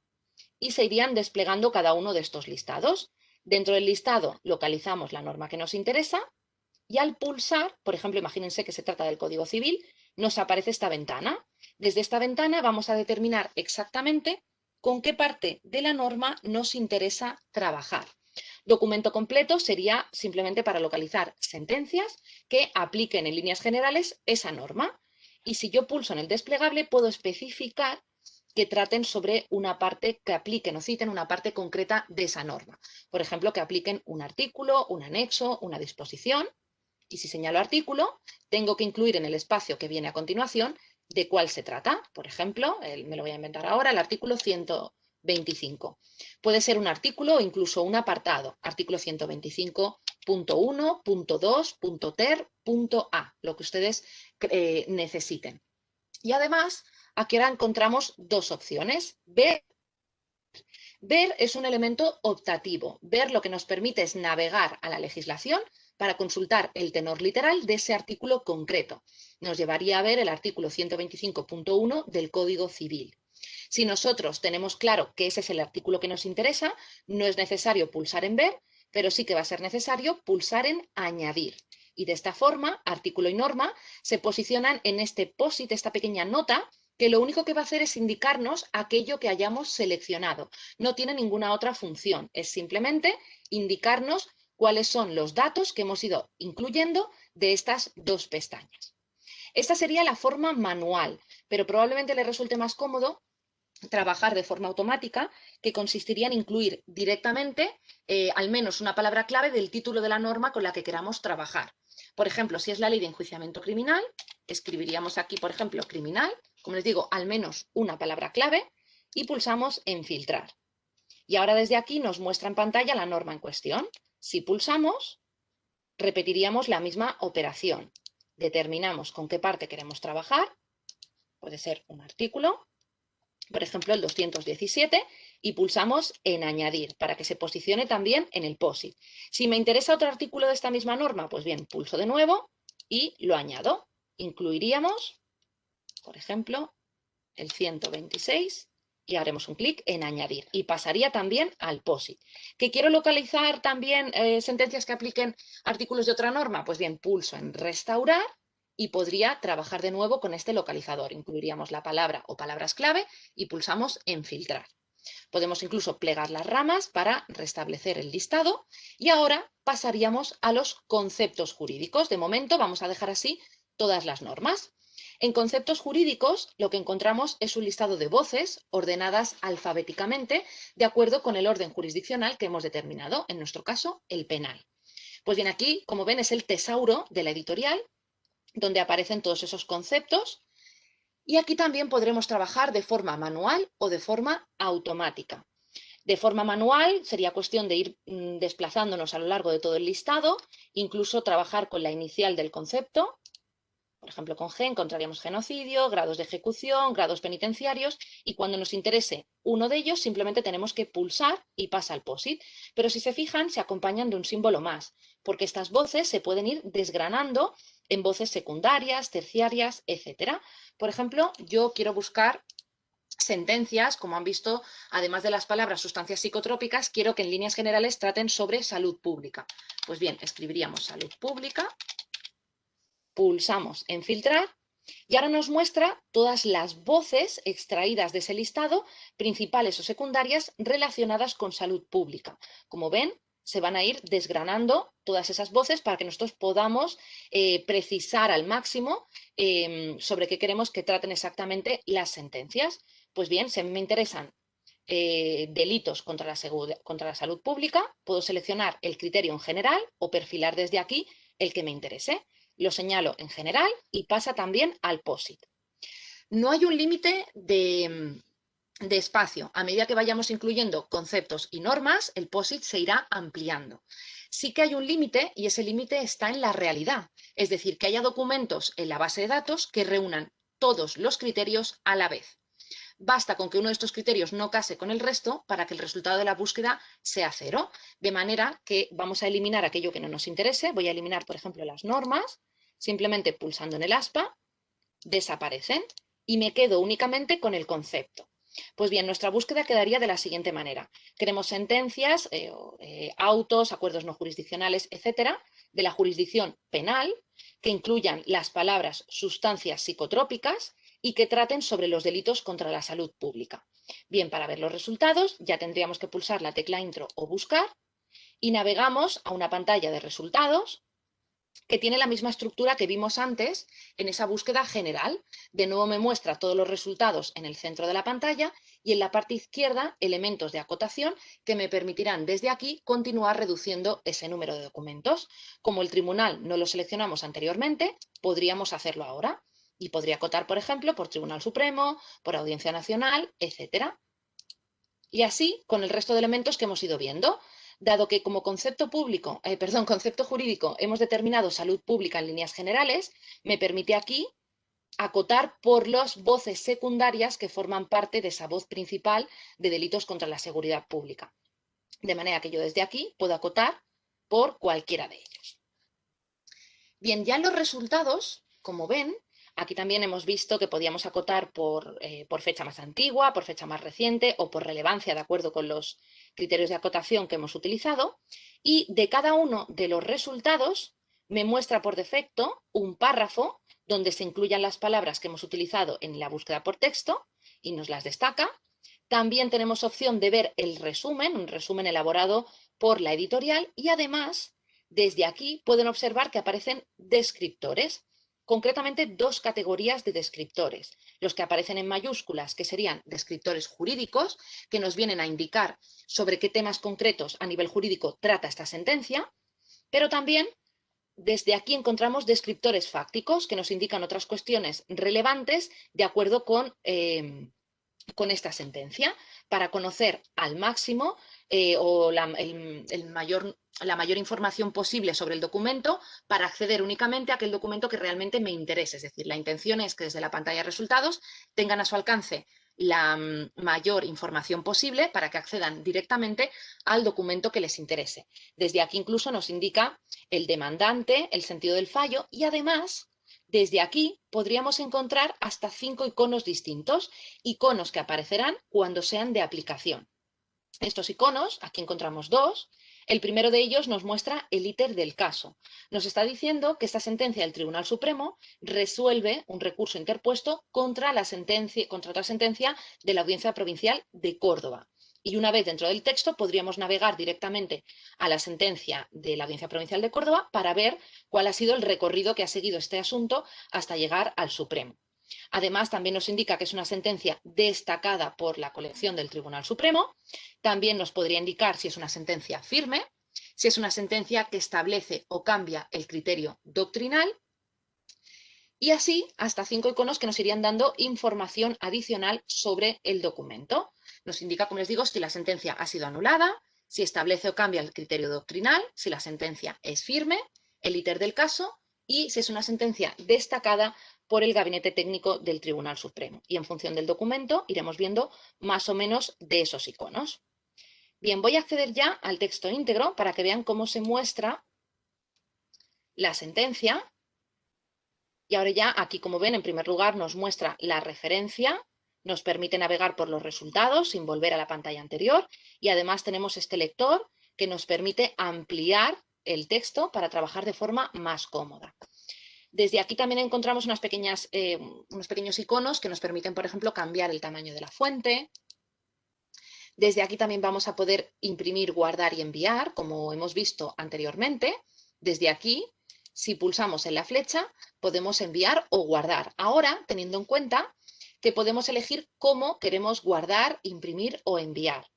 y se irían desplegando cada uno de estos listados. Dentro del listado localizamos la norma que nos interesa y al pulsar, por ejemplo, imagínense que se trata del Código Civil, nos aparece esta ventana. Desde esta ventana vamos a determinar exactamente con qué parte de la norma nos interesa trabajar. Documento completo sería simplemente para localizar sentencias que apliquen en líneas generales esa norma. Y si yo pulso en el desplegable, puedo especificar que traten sobre una parte, que apliquen o citen una parte concreta de esa norma. Por ejemplo, que apliquen un artículo, un anexo, una disposición. Y si señalo artículo, tengo que incluir en el espacio que viene a continuación de cuál se trata. Por ejemplo, me lo voy a inventar ahora, el artículo 125. Puede ser un artículo o incluso un apartado. Artículo 125.1, punto 2, punto ter, punto a, lo que ustedes necesiten. Y además, aquí ahora encontramos dos opciones. Ver es un elemento optativo. Ver lo que nos permite es navegar a la legislación para consultar el tenor literal de ese artículo concreto. Nos llevaría a ver el artículo 125.1 del Código Civil. Si nosotros tenemos claro que ese es el artículo que nos interesa, no es necesario pulsar en ver, pero sí que va a ser necesario pulsar en añadir. Y de esta forma, artículo y norma se posicionan en este POSIT, esta pequeña nota, que lo único que va a hacer es indicarnos aquello que hayamos seleccionado. No tiene ninguna otra función, es simplemente indicarnos cuáles son los datos que hemos ido incluyendo de estas dos pestañas. Esta sería la forma manual, pero probablemente le resulte más cómodo trabajar de forma automática, que consistiría en incluir directamente al menos una palabra clave del título de la norma con la que queramos trabajar. Por ejemplo, si es la ley de enjuiciamiento criminal, escribiríamos aquí, por ejemplo, criminal, como les digo, al menos una palabra clave y pulsamos en filtrar. Y ahora desde aquí nos muestra en pantalla la norma en cuestión. Si pulsamos, repetiríamos la misma operación. Determinamos con qué parte queremos trabajar, puede ser un artículo, por ejemplo el 217, y pulsamos en añadir para que se posicione también en el POSIT. Si me interesa otro artículo de esta misma norma, pues bien, pulso de nuevo y lo añado. Incluiríamos, por ejemplo, el 126 y haremos un clic en añadir y pasaría también al POSIT. ¿Que quiero localizar también sentencias que apliquen artículos de otra norma? Pues bien, pulso en restaurar y podría trabajar de nuevo con este localizador. Incluiríamos la palabra o palabras clave y pulsamos en filtrar. Podemos incluso plegar las ramas para restablecer el listado y ahora pasaríamos a los conceptos jurídicos. De momento vamos a dejar así todas las normas. En conceptos jurídicos lo que encontramos es un listado de voces ordenadas alfabéticamente de acuerdo con el orden jurisdiccional que hemos determinado, en nuestro caso el penal. Pues bien, aquí, como ven, es el tesauro de la editorial donde aparecen todos esos conceptos. Y aquí también podremos trabajar de forma manual o de forma automática. De forma manual sería cuestión de ir desplazándonos a lo largo de todo el listado, incluso trabajar con la inicial del concepto. Por ejemplo, con G encontraríamos genocidio, grados de ejecución, grados penitenciarios, y cuando nos interese uno de ellos simplemente tenemos que pulsar y pasa al POSIT. Pero si se fijan, se acompañan de un símbolo más, porque estas voces se pueden ir desgranando en voces secundarias, terciarias, etcétera. Por ejemplo, yo quiero buscar sentencias, como han visto, además de las palabras sustancias psicotrópicas, quiero que en líneas generales traten sobre salud pública. Pues bien, escribiríamos salud pública, pulsamos en filtrar y ahora nos muestra todas las voces extraídas de ese listado, principales o secundarias, relacionadas con salud pública. Como ven, se van a ir desgranando todas esas voces para que nosotros podamos precisar al máximo sobre qué queremos que traten exactamente las sentencias. Pues bien, si a mí me interesan delitos contra la salud pública, puedo seleccionar el criterio en general o perfilar desde aquí el que me interese. Lo señalo en general y pasa también al POSIT. No hay un límite de espacio. A medida que vayamos incluyendo conceptos y normas, el POSIT se irá ampliando. Sí que hay un límite y ese límite está en la realidad, es decir, que haya documentos en la base de datos que reúnan todos los criterios a la vez. Basta con que uno de estos criterios no case con el resto para que el resultado de la búsqueda sea cero, de manera que vamos a eliminar aquello que no nos interese. Voy a eliminar, por ejemplo, las normas, simplemente pulsando en el aspa, desaparecen y me quedo únicamente con el concepto. Pues bien, nuestra búsqueda quedaría de la siguiente manera. Queremos sentencias, autos, acuerdos no jurisdiccionales, etcétera, de la jurisdicción penal, que incluyan las palabras sustancias psicotrópicas y que traten sobre los delitos contra la salud pública. Bien, para ver los resultados ya tendríamos que pulsar la tecla intro o buscar y navegamos a una pantalla de resultados que tiene la misma estructura que vimos antes en esa búsqueda general. De nuevo me muestra todos los resultados en el centro de la pantalla y en la parte izquierda elementos de acotación que me permitirán desde aquí continuar reduciendo ese número de documentos. Como el tribunal no lo seleccionamos anteriormente, podríamos hacerlo ahora y podría acotar, por ejemplo, por Tribunal Supremo, por Audiencia Nacional, etcétera. Y así con el resto de elementos que hemos ido viendo. Dado que como concepto jurídico hemos determinado salud pública en líneas generales, me permite aquí acotar por las voces secundarias que forman parte de esa voz principal de delitos contra la seguridad pública. De manera que yo desde aquí puedo acotar por cualquiera de ellos. Bien, ya en los resultados, como ven, Aquí también hemos visto que podíamos acotar por fecha más antigua, por fecha más reciente o por relevancia, de acuerdo con los criterios de acotación que hemos utilizado. Y de cada uno de los resultados me muestra por defecto un párrafo donde se incluyan las palabras que hemos utilizado en la búsqueda por texto y nos las destaca. También tenemos opción de ver el resumen, un resumen elaborado por la editorial, y además desde aquí pueden observar que aparecen descriptores, concretamente dos categorías de descriptores. Los que aparecen en mayúsculas, que serían descriptores jurídicos, que nos vienen a indicar sobre qué temas concretos a nivel jurídico trata esta sentencia, pero también desde aquí encontramos descriptores fácticos, que nos indican otras cuestiones relevantes de acuerdo con esta sentencia, para conocer al máximo la mayor información posible sobre el documento, para acceder únicamente a aquel documento que realmente me interese. Es decir, la intención es que desde la pantalla de resultados tengan a su alcance la mayor información posible para que accedan directamente al documento que les interese. Desde aquí incluso nos indica el demandante, el sentido del fallo, y además desde aquí podríamos encontrar hasta 5 iconos distintos, iconos que aparecerán cuando sean de aplicación. Estos iconos, aquí encontramos dos. El primero de ellos nos muestra el íter del caso. Nos está diciendo que esta sentencia del Tribunal Supremo resuelve un recurso interpuesto contra otra sentencia de la Audiencia Provincial de Córdoba. Y una vez dentro del texto podríamos navegar directamente a la sentencia de la Audiencia Provincial de Córdoba para ver cuál ha sido el recorrido que ha seguido este asunto hasta llegar al Supremo. Además, también nos indica que es una sentencia destacada por la colección del Tribunal Supremo. También nos podría indicar si es una sentencia firme, si es una sentencia que establece o cambia el criterio doctrinal, y así hasta 5 iconos que nos irían dando información adicional sobre el documento. Nos indica, como les digo, si la sentencia ha sido anulada, si establece o cambia el criterio doctrinal, si la sentencia es firme, el íter del caso y si es una sentencia destacada por el Gabinete Técnico del Tribunal Supremo. Y en función del documento iremos viendo más o menos de esos iconos. Bien, voy a acceder ya al texto íntegro para que vean cómo se muestra la sentencia. Y ahora ya aquí, como ven, en primer lugar nos muestra la referencia, nos permite navegar por los resultados sin volver a la pantalla anterior, y además tenemos este lector que nos permite ampliar el texto para trabajar de forma más cómoda. Desde aquí también encontramos unos pequeños iconos que nos permiten, por ejemplo, cambiar el tamaño de la fuente. Desde aquí también vamos a poder imprimir, guardar y enviar, como hemos visto anteriormente. Desde aquí, si pulsamos en la flecha, podemos enviar o guardar. Ahora, teniendo en cuenta que podemos elegir cómo queremos guardar, imprimir o enviar.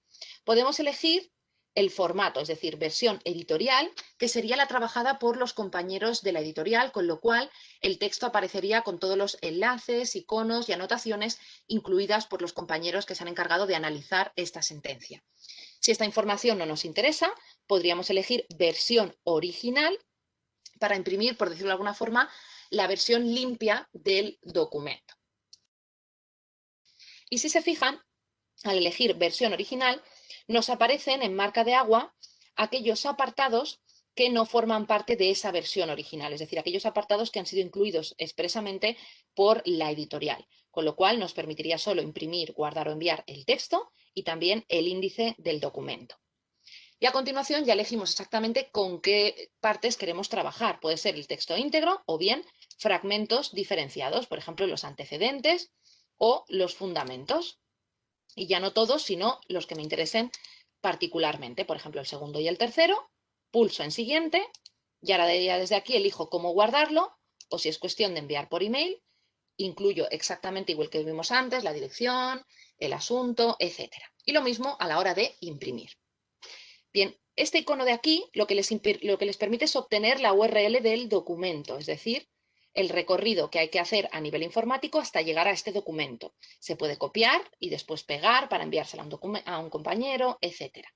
Podemos elegir el formato, es decir, versión editorial, que sería la trabajada por los compañeros de la editorial, con lo cual el texto aparecería con todos los enlaces, iconos y anotaciones incluidas por los compañeros que se han encargado de analizar esta sentencia. Si esta información no nos interesa, podríamos elegir versión original para imprimir, por decirlo de alguna forma, la versión limpia del documento. Y si se fijan, al elegir versión original, nos aparecen en marca de agua aquellos apartados que no forman parte de esa versión original, es decir, aquellos apartados que han sido incluidos expresamente por la editorial, con lo cual nos permitiría solo imprimir, guardar o enviar el texto y también el índice del documento. Y a continuación ya elegimos exactamente con qué partes queremos trabajar. Puede ser el texto íntegro o bien fragmentos diferenciados, por ejemplo, los antecedentes o los fundamentos. Y ya no todos, sino los que me interesen particularmente, por ejemplo, el segundo y el tercero. Pulso en siguiente y ahora ya desde aquí elijo cómo guardarlo, o si es cuestión de enviar por email, incluyo exactamente igual que vimos antes, la dirección, el asunto, etcétera. Y lo mismo a la hora de imprimir. Bien, este icono de aquí lo que les permite es obtener la URL del documento, es decir, el recorrido que hay que hacer a nivel informático hasta llegar a este documento. Se puede copiar y después pegar para enviárselo a un compañero, etc.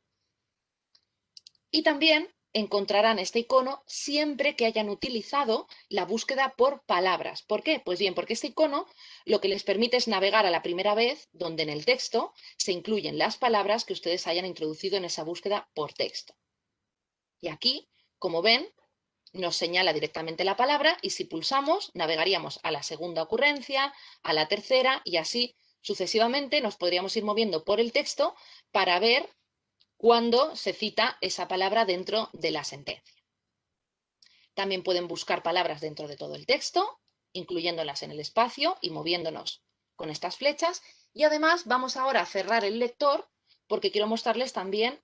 Y también encontrarán este icono siempre que hayan utilizado la búsqueda por palabras. ¿Por qué? Pues bien, porque este icono lo que les permite es navegar a la primera vez donde en el texto se incluyen las palabras que ustedes hayan introducido en esa búsqueda por texto. Y aquí, como ven, nos señala directamente la palabra y si pulsamos navegaríamos a la segunda ocurrencia, a la tercera y así sucesivamente nos podríamos ir moviendo por el texto para ver cuándo se cita esa palabra dentro de la sentencia. También pueden buscar palabras dentro de todo el texto, incluyéndolas en el espacio y moviéndonos con estas flechas. Y además vamos ahora a cerrar el lector porque quiero mostrarles también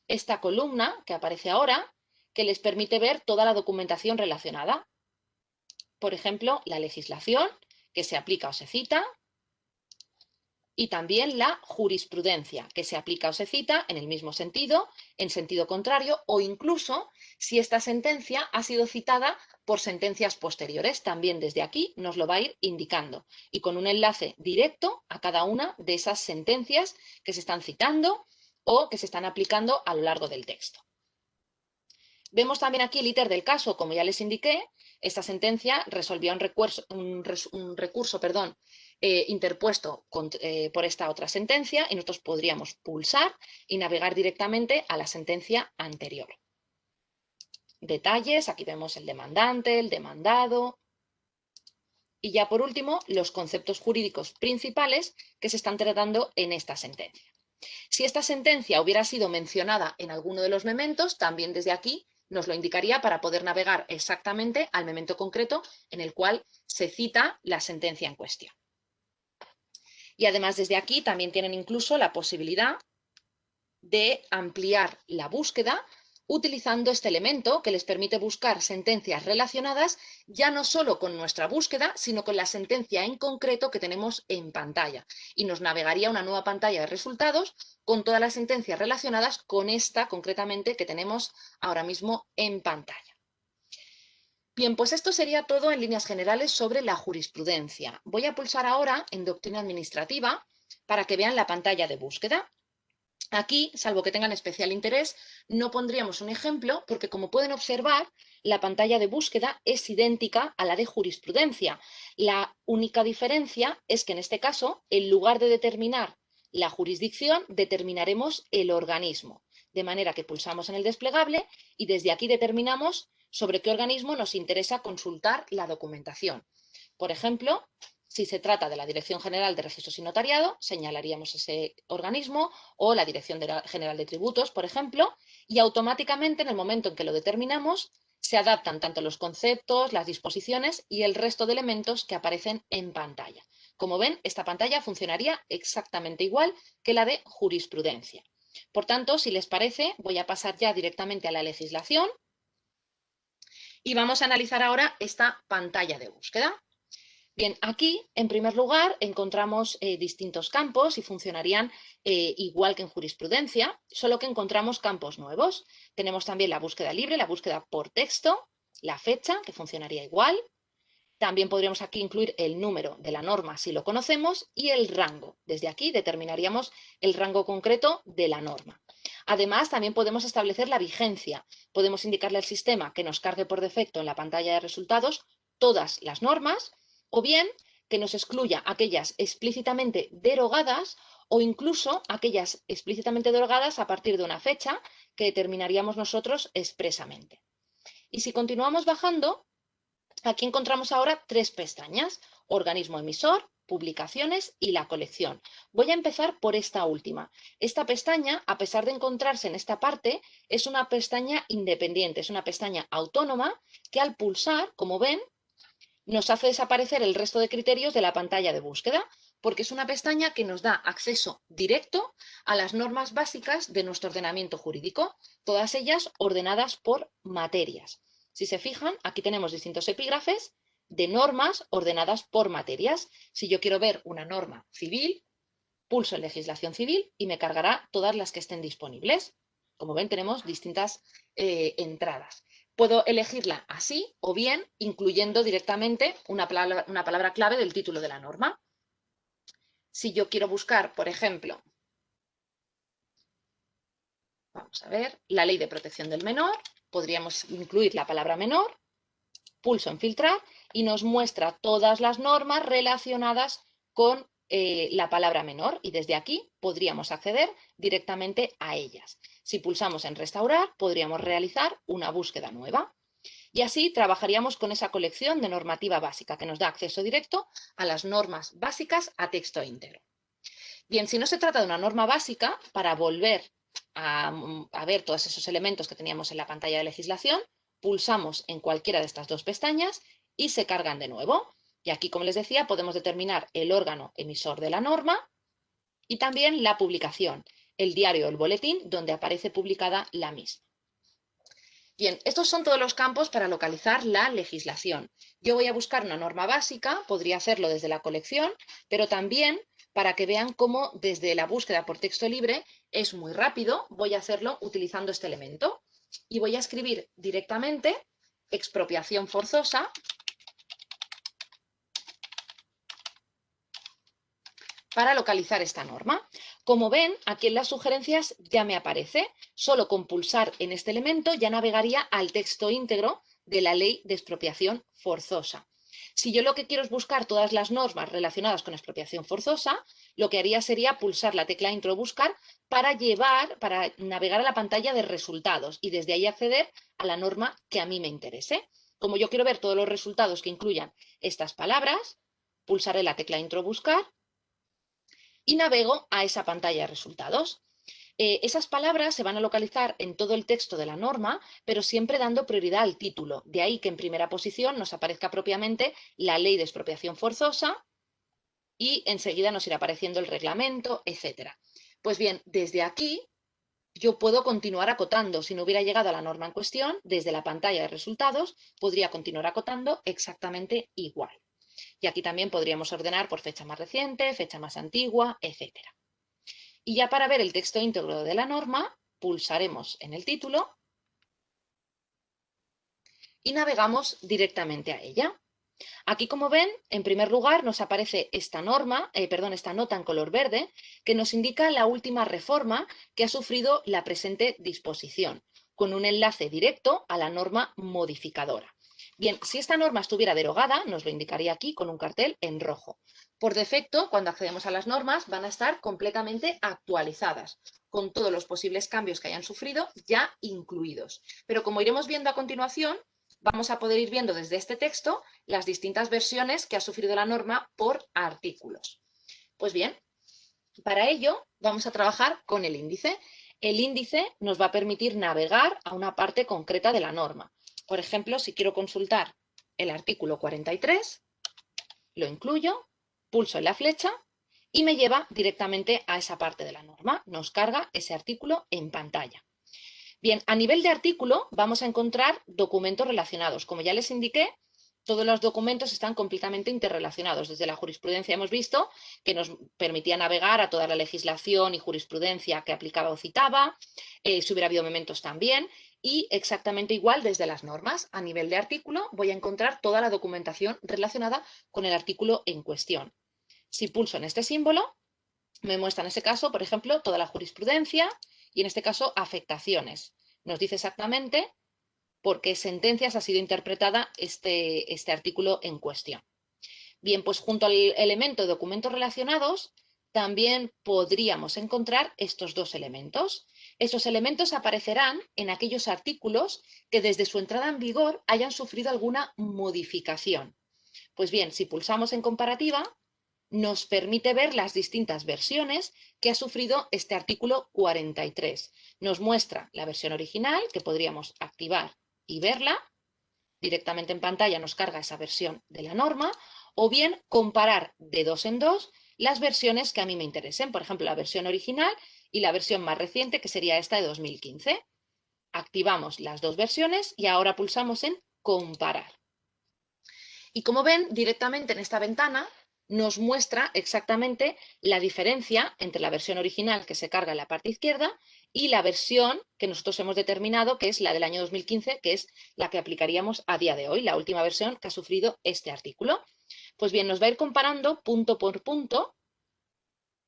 esta columna que aparece ahora, que les permite ver toda la documentación relacionada. Por ejemplo, la legislación que se aplica o se cita y también la jurisprudencia que se aplica o se cita en el mismo sentido, en sentido contrario o incluso si esta sentencia ha sido citada por sentencias posteriores. También desde aquí nos lo va a ir indicando y con un enlace directo a cada una de esas sentencias que se están citando o que se están aplicando a lo largo del texto. Vemos también aquí el íter del caso, como ya les indiqué, esta sentencia resolvía un recurso interpuesto por esta otra sentencia y nosotros podríamos pulsar y navegar directamente a la sentencia anterior. Detalles, aquí vemos el demandante, el demandado y ya por último los conceptos jurídicos principales que se están tratando en esta sentencia. Si esta sentencia hubiera sido mencionada en alguno de los mementos, también desde aquí nos lo indicaría para poder navegar exactamente al memento concreto en el cual se cita la sentencia en cuestión. Y además desde aquí también tienen incluso la posibilidad de ampliar la búsqueda utilizando este elemento que les permite buscar sentencias relacionadas ya no solo con nuestra búsqueda, sino con la sentencia en concreto que tenemos en pantalla. Y nos navegaría una nueva pantalla de resultados con todas las sentencias relacionadas con esta concretamente que tenemos ahora mismo en pantalla. Bien, pues esto sería todo en líneas generales sobre la jurisprudencia. Voy a pulsar ahora en doctrina administrativa para que vean la pantalla de búsqueda. Aquí, salvo que tengan especial interés, no pondríamos un ejemplo porque, como pueden observar, la pantalla de búsqueda es idéntica a la de jurisprudencia. La única diferencia es que en este caso, en lugar de determinar la jurisdicción, determinaremos el organismo. De manera que pulsamos en el desplegable y desde aquí determinamos sobre qué organismo nos interesa consultar la documentación. Por ejemplo, si se trata de la Dirección General de Registros y Notariado, señalaríamos ese organismo o la Dirección General de Tributos, por ejemplo, y automáticamente en el momento en que lo determinamos se adaptan tanto los conceptos, las disposiciones y el resto de elementos que aparecen en pantalla. Como ven, esta pantalla funcionaría exactamente igual que la de jurisprudencia. Por tanto, si les parece, voy a pasar ya directamente a la legislación y vamos a analizar ahora esta pantalla de búsqueda. Bien, aquí, en primer lugar, encontramos distintos campos y funcionarían igual que en jurisprudencia, solo que encontramos campos nuevos. Tenemos también la búsqueda libre, la búsqueda por texto, la fecha, que funcionaría igual. También podríamos aquí incluir el número de la norma si lo conocemos y el rango. Desde aquí determinaríamos el rango concreto de la norma. Además, también podemos establecer la vigencia. Podemos indicarle al sistema que nos cargue por defecto en la pantalla de resultados todas las normas o bien que nos excluya aquellas explícitamente derogadas o incluso aquellas explícitamente derogadas a partir de una fecha que determinaríamos nosotros expresamente. Y si continuamos bajando, aquí encontramos ahora tres pestañas: organismo emisor, publicaciones y la colección. Voy a empezar por esta última. Esta pestaña, a pesar de encontrarse en esta parte, es una pestaña independiente, es una pestaña autónoma que al pulsar, como ven, nos hace desaparecer el resto de criterios de la pantalla de búsqueda, porque es una pestaña que nos da acceso directo a las normas básicas de nuestro ordenamiento jurídico, todas ellas ordenadas por materias. Si se fijan, aquí tenemos distintos epígrafes de normas ordenadas por materias. Si yo quiero ver una norma civil, pulso en legislación civil y me cargará todas las que estén disponibles. Como ven, tenemos distintas entradas. Puedo elegirla así o bien incluyendo directamente una palabra clave del título de la norma. Si yo quiero buscar, por ejemplo, vamos a ver, la Ley de Protección del Menor, podríamos incluir la palabra menor, pulso en filtrar y nos muestra todas las normas relacionadas con la palabra menor y desde aquí podríamos acceder directamente a ellas. Si pulsamos en restaurar, podríamos realizar una búsqueda nueva. Y así trabajaríamos con esa colección de normativa básica que nos da acceso directo a las normas básicas a texto íntegro. Bien, si no se trata de una norma básica, para volver a ver todos esos elementos que teníamos en la pantalla de legislación, pulsamos en cualquiera de estas dos pestañas y se cargan de nuevo. Y aquí, como les decía, podemos determinar el órgano emisor de la norma y también la publicación, el diario o el boletín donde aparece publicada la misma. Bien, estos son todos los campos para localizar la legislación. Yo voy a buscar una norma básica, podría hacerlo desde la colección, pero también para que vean cómo desde la búsqueda por texto libre es muy rápido, voy a hacerlo utilizando este elemento y voy a escribir directamente expropiación forzosa para localizar esta norma. Como ven, aquí en las sugerencias ya me aparece. Solo con pulsar en este elemento ya navegaría al texto íntegro de la ley de expropiación forzosa. Si yo lo que quiero es buscar todas las normas relacionadas con expropiación forzosa, lo que haría sería pulsar la tecla intro buscar para navegar a la pantalla de resultados y desde ahí acceder a la norma que a mí me interese. Como yo quiero ver todos los resultados que incluyan estas palabras, pulsaré la tecla intro buscar y navego a esa pantalla de resultados. Esas palabras se van a localizar en todo el texto de la norma, pero siempre dando prioridad al título. De ahí que en primera posición nos aparezca propiamente la ley de expropiación forzosa y enseguida nos irá apareciendo el reglamento, etc. Pues bien, desde aquí yo puedo continuar acotando. Si no hubiera llegado a la norma en cuestión, desde la pantalla de resultados podría continuar acotando exactamente igual. Y aquí también podríamos ordenar por fecha más reciente, fecha más antigua, etc. Y ya para ver el texto íntegro de la norma, pulsaremos en el título y navegamos directamente a ella. Aquí, como ven, en primer lugar nos aparece esta nota en color verde que nos indica la última reforma que ha sufrido la presente disposición, con un enlace directo a la norma modificadora. Bien, si esta norma estuviera derogada, nos lo indicaría aquí con un cartel en rojo. Por defecto, cuando accedemos a las normas, van a estar completamente actualizadas, con todos los posibles cambios que hayan sufrido ya incluidos. Pero como iremos viendo a continuación, vamos a poder ir viendo desde este texto las distintas versiones que ha sufrido la norma por artículos. Pues bien, para ello vamos a trabajar con el índice. El índice nos va a permitir navegar a una parte concreta de la norma. Por ejemplo, si quiero consultar el artículo 43, lo incluyo, pulso en la flecha y me lleva directamente a esa parte de la norma. Nos carga ese artículo en pantalla. Bien, a nivel de artículo vamos a encontrar documentos relacionados. Como ya les indiqué, todos los documentos están completamente interrelacionados. Desde la jurisprudencia hemos visto que nos permitía navegar a toda la legislación y jurisprudencia que aplicaba o citaba, si hubiera habido mementos también, y exactamente igual desde las normas. A nivel de artículo voy a encontrar toda la documentación relacionada con el artículo en cuestión. Si pulso en este símbolo, me muestra en ese caso, por ejemplo, toda la jurisprudencia y en este caso afectaciones. Nos dice exactamente por qué sentencias ha sido interpretada este artículo en cuestión. Bien, pues junto al elemento de documentos relacionados, también podríamos encontrar estos dos elementos. Estos elementos aparecerán en aquellos artículos que desde su entrada en vigor hayan sufrido alguna modificación. Pues bien, si pulsamos en comparativa, nos permite ver las distintas versiones que ha sufrido este artículo 43. Nos muestra la versión original, que podríamos activar y verla. Directamente en pantalla nos carga esa versión de la norma, o bien comparar de dos en dos las versiones que a mí me interesen. Por ejemplo, la versión original y la versión más reciente, que sería esta de 2015. Activamos las dos versiones y ahora pulsamos en comparar. Y como ven, directamente en esta ventana nos muestra exactamente la diferencia entre la versión original que se carga en la parte izquierda y la versión que nosotros hemos determinado, que es la del año 2015, que es la que aplicaríamos a día de hoy, la última versión que ha sufrido este artículo. Pues bien, nos va a ir comparando punto por punto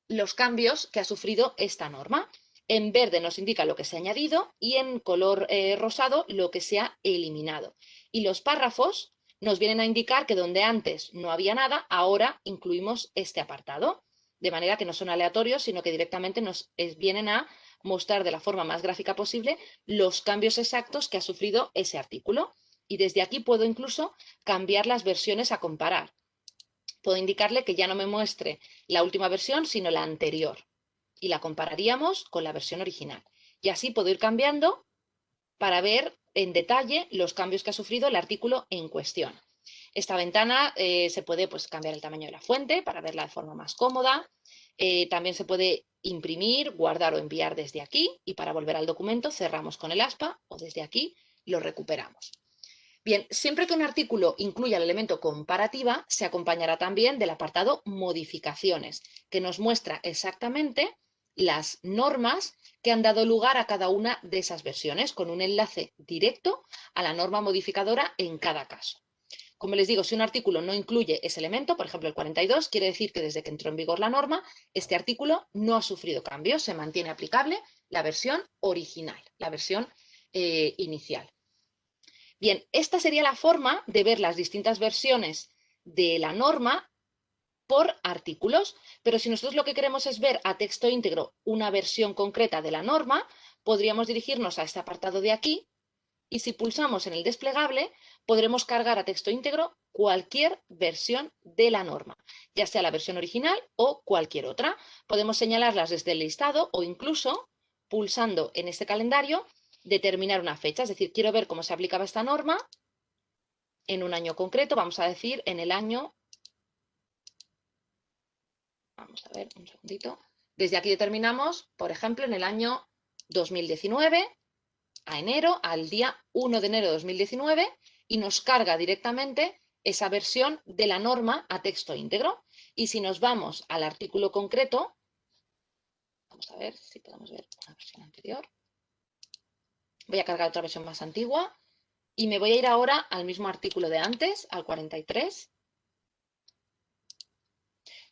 los cambios que ha sufrido esta norma. En verde nos indica lo que se ha añadido y en color rosado lo que se ha eliminado. Y los párrafos nos vienen a indicar que donde antes no había nada, ahora incluimos este apartado. de manera que no son aleatorios, sino que directamente nos vienen a mostrar de la forma más gráfica posible los cambios exactos que ha sufrido ese artículo. Y desde aquí puedo incluso cambiar las versiones a comparar. Puedo indicarle que ya no me muestre la última versión, sino la anterior. Y la compararíamos con la versión original. Y así puedo ir cambiando para ver en detalle los cambios que ha sufrido el artículo en cuestión. Esta ventana se puede cambiar el tamaño de la fuente para verla de forma más cómoda. También se puede imprimir, guardar o enviar desde aquí, y para volver al documento cerramos con el aspa o desde aquí lo recuperamos. Bien, siempre que un artículo incluya el elemento comparativa, se acompañará también del apartado modificaciones, que nos muestra exactamente las normas que han dado lugar a cada una de esas versiones, con un enlace directo a la norma modificadora en cada caso. Como les digo, si un artículo no incluye ese elemento, por ejemplo el 42, quiere decir que desde que entró en vigor la norma, este artículo no ha sufrido cambios, se mantiene aplicable la versión original, la versión inicial. Bien, esta sería la forma de ver las distintas versiones de la norma por artículos, pero si nosotros lo que queremos es ver a texto íntegro una versión concreta de la norma, podríamos dirigirnos a este apartado de aquí y si pulsamos en el desplegable podremos cargar a texto íntegro cualquier versión de la norma, ya sea la versión original o cualquier otra. Podemos señalarlas desde el listado o incluso pulsando en este calendario determinar una fecha, es decir, quiero ver cómo se aplicaba esta norma en un año concreto, vamos a decir en el año, vamos a ver un segundito, desde aquí determinamos, por ejemplo, en el año 2019, a enero, al día 1 de enero de 2019, y nos carga directamente esa versión de la norma a texto íntegro. Y si nos vamos al artículo concreto, vamos a ver si podemos ver una versión anterior. Voy a cargar otra versión más antigua y me voy a ir ahora al mismo artículo de antes, al 43.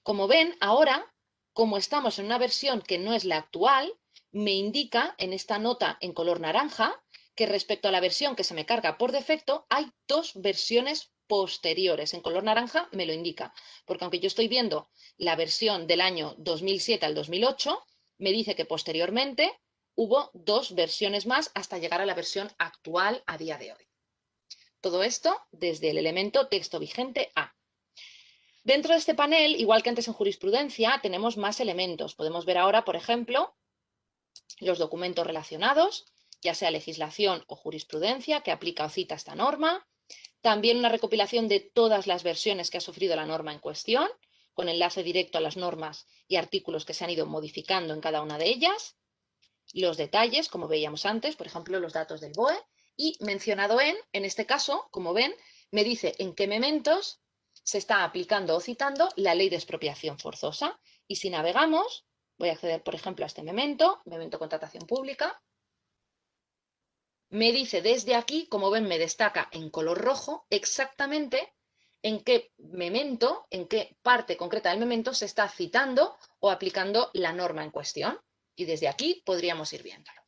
Como ven, ahora, como estamos en una versión que no es la actual, me indica en esta nota en color naranja que respecto a la versión que se me carga por defecto, hay dos versiones posteriores. En color naranja me lo indica, porque aunque yo estoy viendo la versión del año 2007 al 2008, me dice que posteriormente hubo dos versiones más hasta llegar a la versión actual a día de hoy. Todo esto desde el elemento texto vigente A. Dentro de este panel, igual que antes en jurisprudencia, tenemos más elementos. Podemos ver ahora, por ejemplo, los documentos relacionados, ya sea legislación o jurisprudencia, que aplica o cita esta norma. También una recopilación de todas las versiones que ha sufrido la norma en cuestión, con enlace directo a las normas y artículos que se han ido modificando en cada una de ellas. Los detalles, como veíamos antes, por ejemplo, los datos del BOE. Y mencionado en este caso, como ven, me dice en qué momentos se está aplicando o citando la ley de expropiación forzosa. Y si navegamos, voy a acceder, por ejemplo, a este memento contratación pública. Me dice desde aquí, como ven, me destaca en color rojo exactamente en qué memento, en qué parte concreta del memento se está citando o aplicando la norma en cuestión. Y desde aquí podríamos ir viéndolo.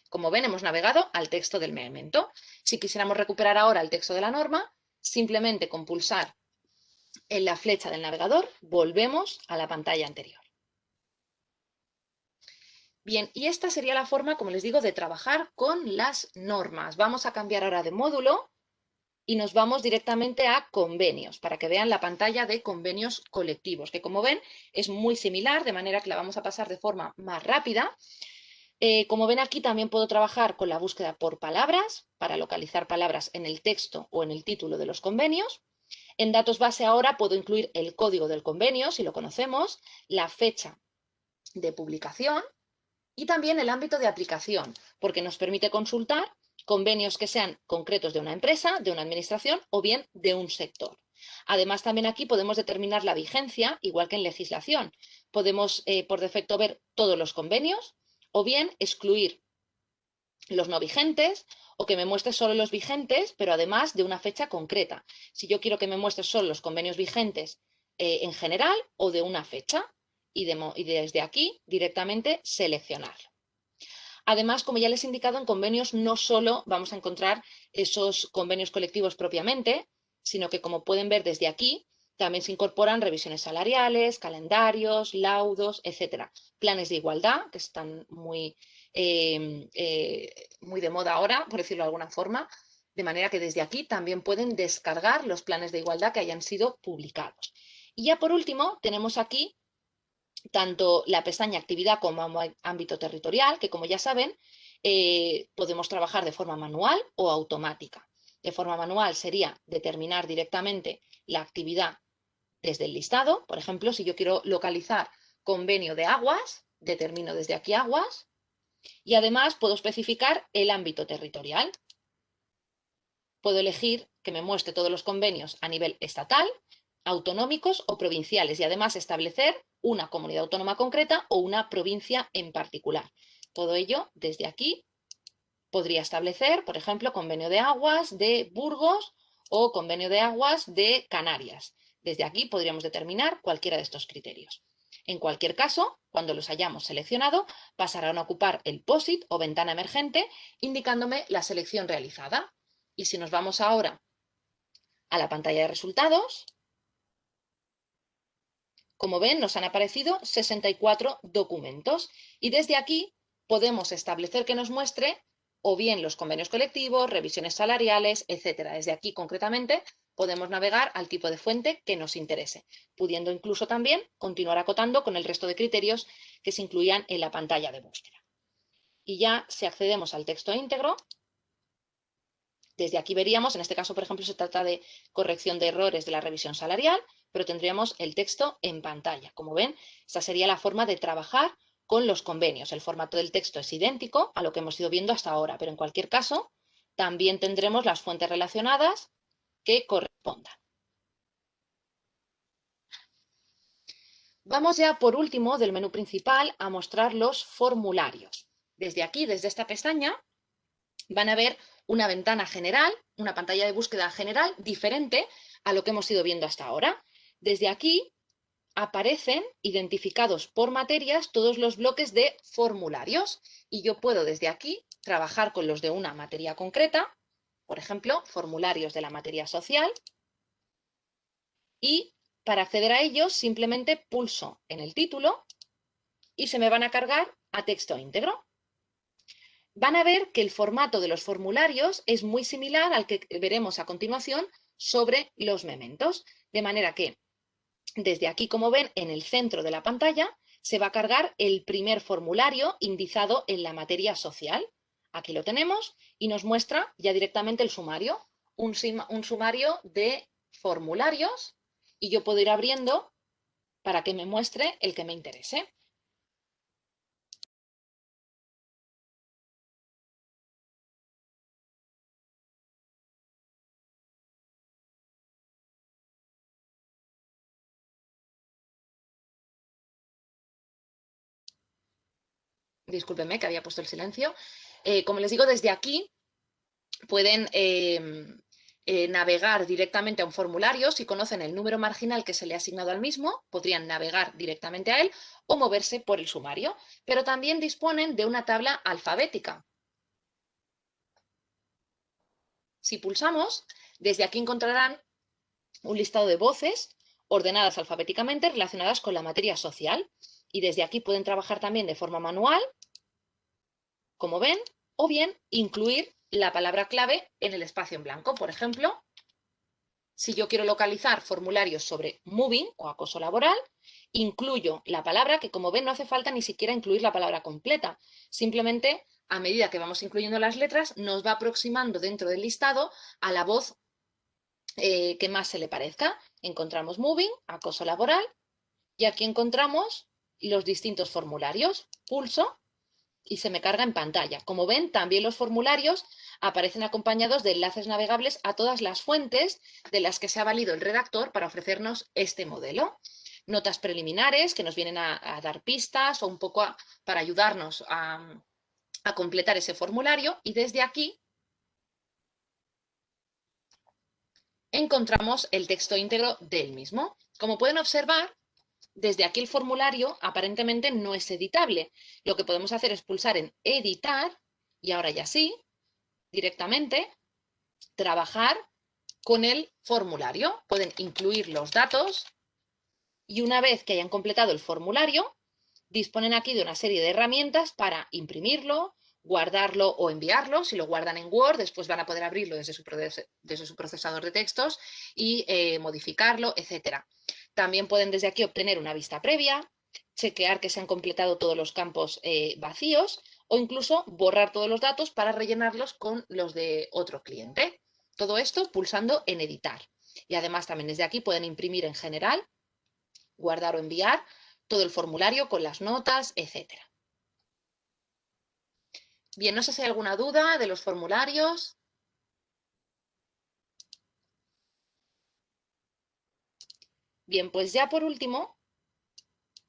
Como ven, hemos navegado al texto del memento. Si quisiéramos recuperar ahora el texto de la norma, simplemente con pulsar en la flecha del navegador, volvemos a la pantalla anterior. Bien, y esta sería la forma, como les digo, de trabajar con las normas. Vamos a cambiar ahora de módulo y nos vamos directamente a convenios, para que vean la pantalla de convenios colectivos, que como ven es muy similar, de manera que la vamos a pasar de forma más rápida. Como ven aquí, también puedo trabajar con la búsqueda por palabras, para localizar palabras en el texto o en el título de los convenios. En datos base ahora puedo incluir el código del convenio, si lo conocemos, la fecha de publicación y también el ámbito de aplicación, porque nos permite consultar convenios que sean concretos de una empresa, de una administración o bien de un sector. Además, también aquí podemos determinar la vigencia, igual que en legislación. Podemos, por defecto, ver todos los convenios o bien excluir los no vigentes o que me muestre solo los vigentes, pero además de una fecha concreta. Si yo quiero que me muestre solo los convenios vigentes en general o de una fecha y desde aquí directamente seleccionarlo. Además, como ya les he indicado, en convenios no solo vamos a encontrar esos convenios colectivos propiamente, sino que como pueden ver desde aquí, También se incorporan revisiones salariales, calendarios, laudos, etcétera. Planes de igualdad, que están muy de moda ahora, por decirlo de alguna forma, de manera que desde aquí también pueden descargar los planes de igualdad que hayan sido publicados. Y ya por último, tenemos aquí tanto la pestaña actividad como ámbito territorial, que como ya saben, podemos trabajar de forma manual o automática. De forma manual sería determinar directamente la actividad desde el listado. Por ejemplo, si yo quiero localizar convenio de aguas, determino desde aquí aguas y además puedo especificar el ámbito territorial. Puedo elegir que me muestre todos los convenios a nivel estatal, autonómicos o provinciales y además establecer una comunidad autónoma concreta o una provincia en particular. Todo ello desde aquí podría establecer, por ejemplo, convenio de aguas de Burgos o convenio de aguas de Canarias. Desde aquí podríamos determinar cualquiera de estos criterios. En cualquier caso, cuando los hayamos seleccionado, pasarán a ocupar el POSIT o ventana emergente, indicándome la selección realizada. Y si nos vamos ahora a la pantalla de resultados, como ven, nos han aparecido 64 documentos y desde aquí podemos establecer que nos muestre o bien los convenios colectivos, revisiones salariales, etcétera. Desde aquí, concretamente, podemos navegar al tipo de fuente que nos interese, pudiendo incluso también continuar acotando con el resto de criterios que se incluían en la pantalla de búsqueda. Y ya si accedemos al texto íntegro, desde aquí veríamos, en este caso, por ejemplo, se trata de corrección de errores de la revisión salarial, pero tendríamos el texto en pantalla. Como ven, esta sería la forma de trabajar con los convenios. El formato del texto es idéntico a lo que hemos ido viendo hasta ahora, pero en cualquier caso, también tendremos las fuentes relacionadas que correspondan. Vamos ya, por último, del menú principal a mostrar los formularios. Desde aquí, desde esta pestaña, van a ver una ventana general, una pantalla de búsqueda general diferente a lo que hemos ido viendo hasta ahora. Desde aquí aparecen identificados por materias todos los bloques de formularios y yo puedo desde aquí trabajar con los de una materia concreta, por ejemplo, formularios de la materia social, y para acceder a ellos simplemente pulso en el título y se me van a cargar a texto íntegro. Van a ver que el formato de los formularios es muy similar al que veremos a continuación sobre los mementos, de manera que desde aquí, como ven, en el centro de la pantalla se va a cargar el primer formulario indizado en la materia social. Aquí lo tenemos y nos muestra ya directamente el sumario, un sumario de formularios y yo puedo ir abriendo para que me muestre el que me interese. Discúlpenme que había puesto el silencio. Como les digo, desde aquí pueden navegar directamente a un formulario. Si conocen el número marginal que se le ha asignado al mismo, podrían navegar directamente a él o moverse por el sumario. Pero también disponen de una tabla alfabética. Si pulsamos, desde aquí encontrarán un listado de voces ordenadas alfabéticamente relacionadas con la materia social. Y desde aquí pueden trabajar también de forma manual, como ven, o bien incluir la palabra clave en el espacio en blanco. Por ejemplo, si yo quiero localizar formularios sobre moving o acoso laboral, incluyo la palabra que, como ven, no hace falta ni siquiera incluir la palabra completa. Simplemente, a medida que vamos incluyendo las letras, nos va aproximando dentro del listado a la voz que más se le parezca. Encontramos moving, acoso laboral, y aquí encontramos los distintos formularios. Pulso y se me carga en pantalla. Como ven, también los formularios aparecen acompañados de enlaces navegables a todas las fuentes de las que se ha valido el redactor para ofrecernos este modelo. Notas preliminares que nos vienen a dar pistas o un poco para ayudarnos a completar ese formulario y desde aquí encontramos el texto íntegro del mismo. Como pueden observar, desde aquí el formulario aparentemente no es editable. Lo que podemos hacer es pulsar en editar y ahora ya sí, directamente, trabajar con el formulario. Pueden incluir los datos y una vez que hayan completado el formulario, disponen aquí de una serie de herramientas para imprimirlo, guardarlo o enviarlo. Si lo guardan en Word, después van a poder abrirlo desde su procesador de textos y modificarlo, etc. También pueden desde aquí obtener una vista previa, chequear que se han completado todos los campos vacíos o incluso borrar todos los datos para rellenarlos con los de otro cliente. Todo esto pulsando en editar. Y además también desde aquí pueden imprimir en general, guardar o enviar todo el formulario con las notas, etc. Bien, no sé si hay alguna duda de los formularios. Bien, pues ya por último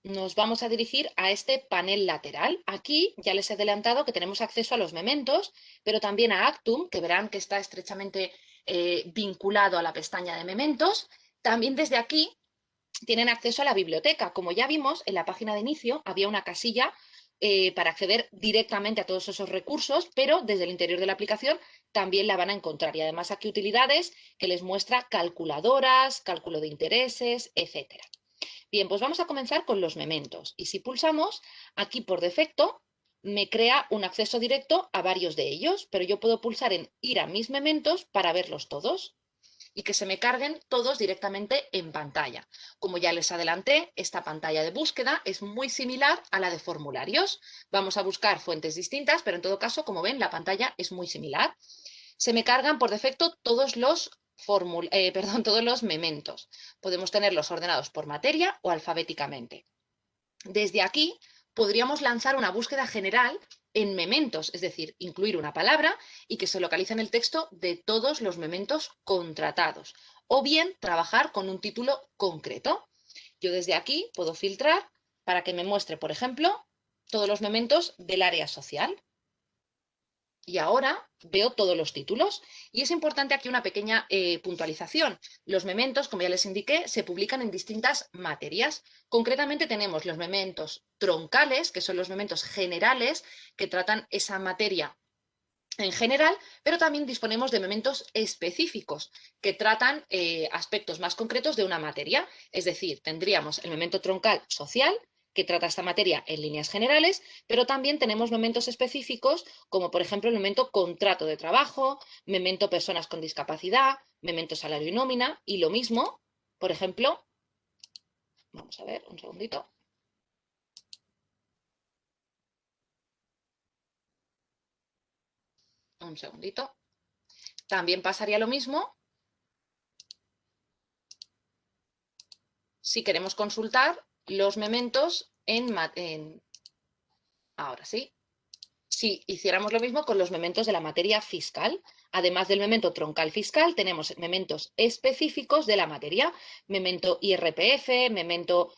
nos vamos a dirigir a este panel lateral. Aquí ya les he adelantado que tenemos acceso a los mementos, pero también a Actum, que verán que está estrechamente vinculado a la pestaña de mementos. También desde aquí tienen acceso a la biblioteca. Como ya vimos, en la página de inicio había una casilla para acceder directamente a todos esos recursos, pero desde el interior de la aplicación también la van a encontrar. Y además aquí utilidades que les muestra calculadoras, cálculo de intereses, etcétera. Bien, pues vamos a comenzar con los mementos. Y si pulsamos, aquí por defecto me crea un acceso directo a varios de ellos, pero yo puedo pulsar en ir a mis mementos para verlos todos y que se me carguen todos directamente en pantalla. Como ya les adelanté, esta pantalla de búsqueda es muy similar a la de formularios. Vamos a buscar fuentes distintas, pero en todo caso, como ven, la pantalla es muy similar. Se me cargan por defecto todos los todos los mementos. Podemos tenerlos ordenados por materia o alfabéticamente. Desde aquí podríamos lanzar una búsqueda general en mementos, es decir, incluir una palabra y que se localice en el texto de todos los mementos contratados. O bien trabajar con un título concreto. Yo desde aquí puedo filtrar para que me muestre, por ejemplo, todos los mementos del área social. Y ahora veo todos los títulos. Y es importante aquí una pequeña puntualización. Los mementos, como ya les indiqué, se publican en distintas materias. Concretamente tenemos los mementos troncales, que son los mementos generales que tratan esa materia en general, pero también disponemos de mementos específicos que tratan aspectos más concretos de una materia. Es decir, tendríamos el memento troncal social, que trata esta materia en líneas generales, pero también tenemos mementos específicos, como por ejemplo el memento contrato de trabajo, memento personas con discapacidad, memento salario y nómina, y lo mismo, por ejemplo, vamos a ver, un segundito. Un segundito. También pasaría lo mismo si queremos consultar los mementos ahora sí. Si hiciéramos lo mismo con los mementos de la materia fiscal, además del memento troncal fiscal, tenemos mementos específicos de la materia, memento IRPF, memento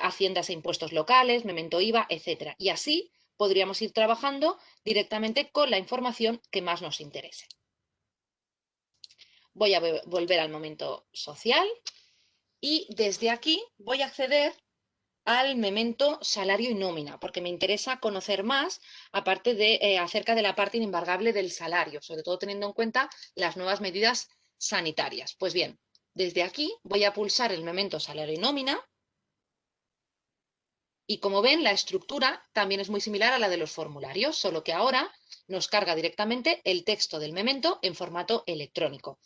Haciendas e Impuestos Locales, memento IVA, etcétera. Y así podríamos ir trabajando directamente con la información que más nos interese. Voy a volver al momento social y desde aquí voy a acceder al memento salario y nómina, porque me interesa conocer más aparte de, acerca de la parte inembargable del salario, sobre todo teniendo en cuenta las nuevas medidas sanitarias. Pues bien, desde aquí voy a pulsar el memento salario y nómina y como ven, la estructura también es muy similar a la de los formularios, solo que ahora nos carga directamente el texto del memento en formato electrónico.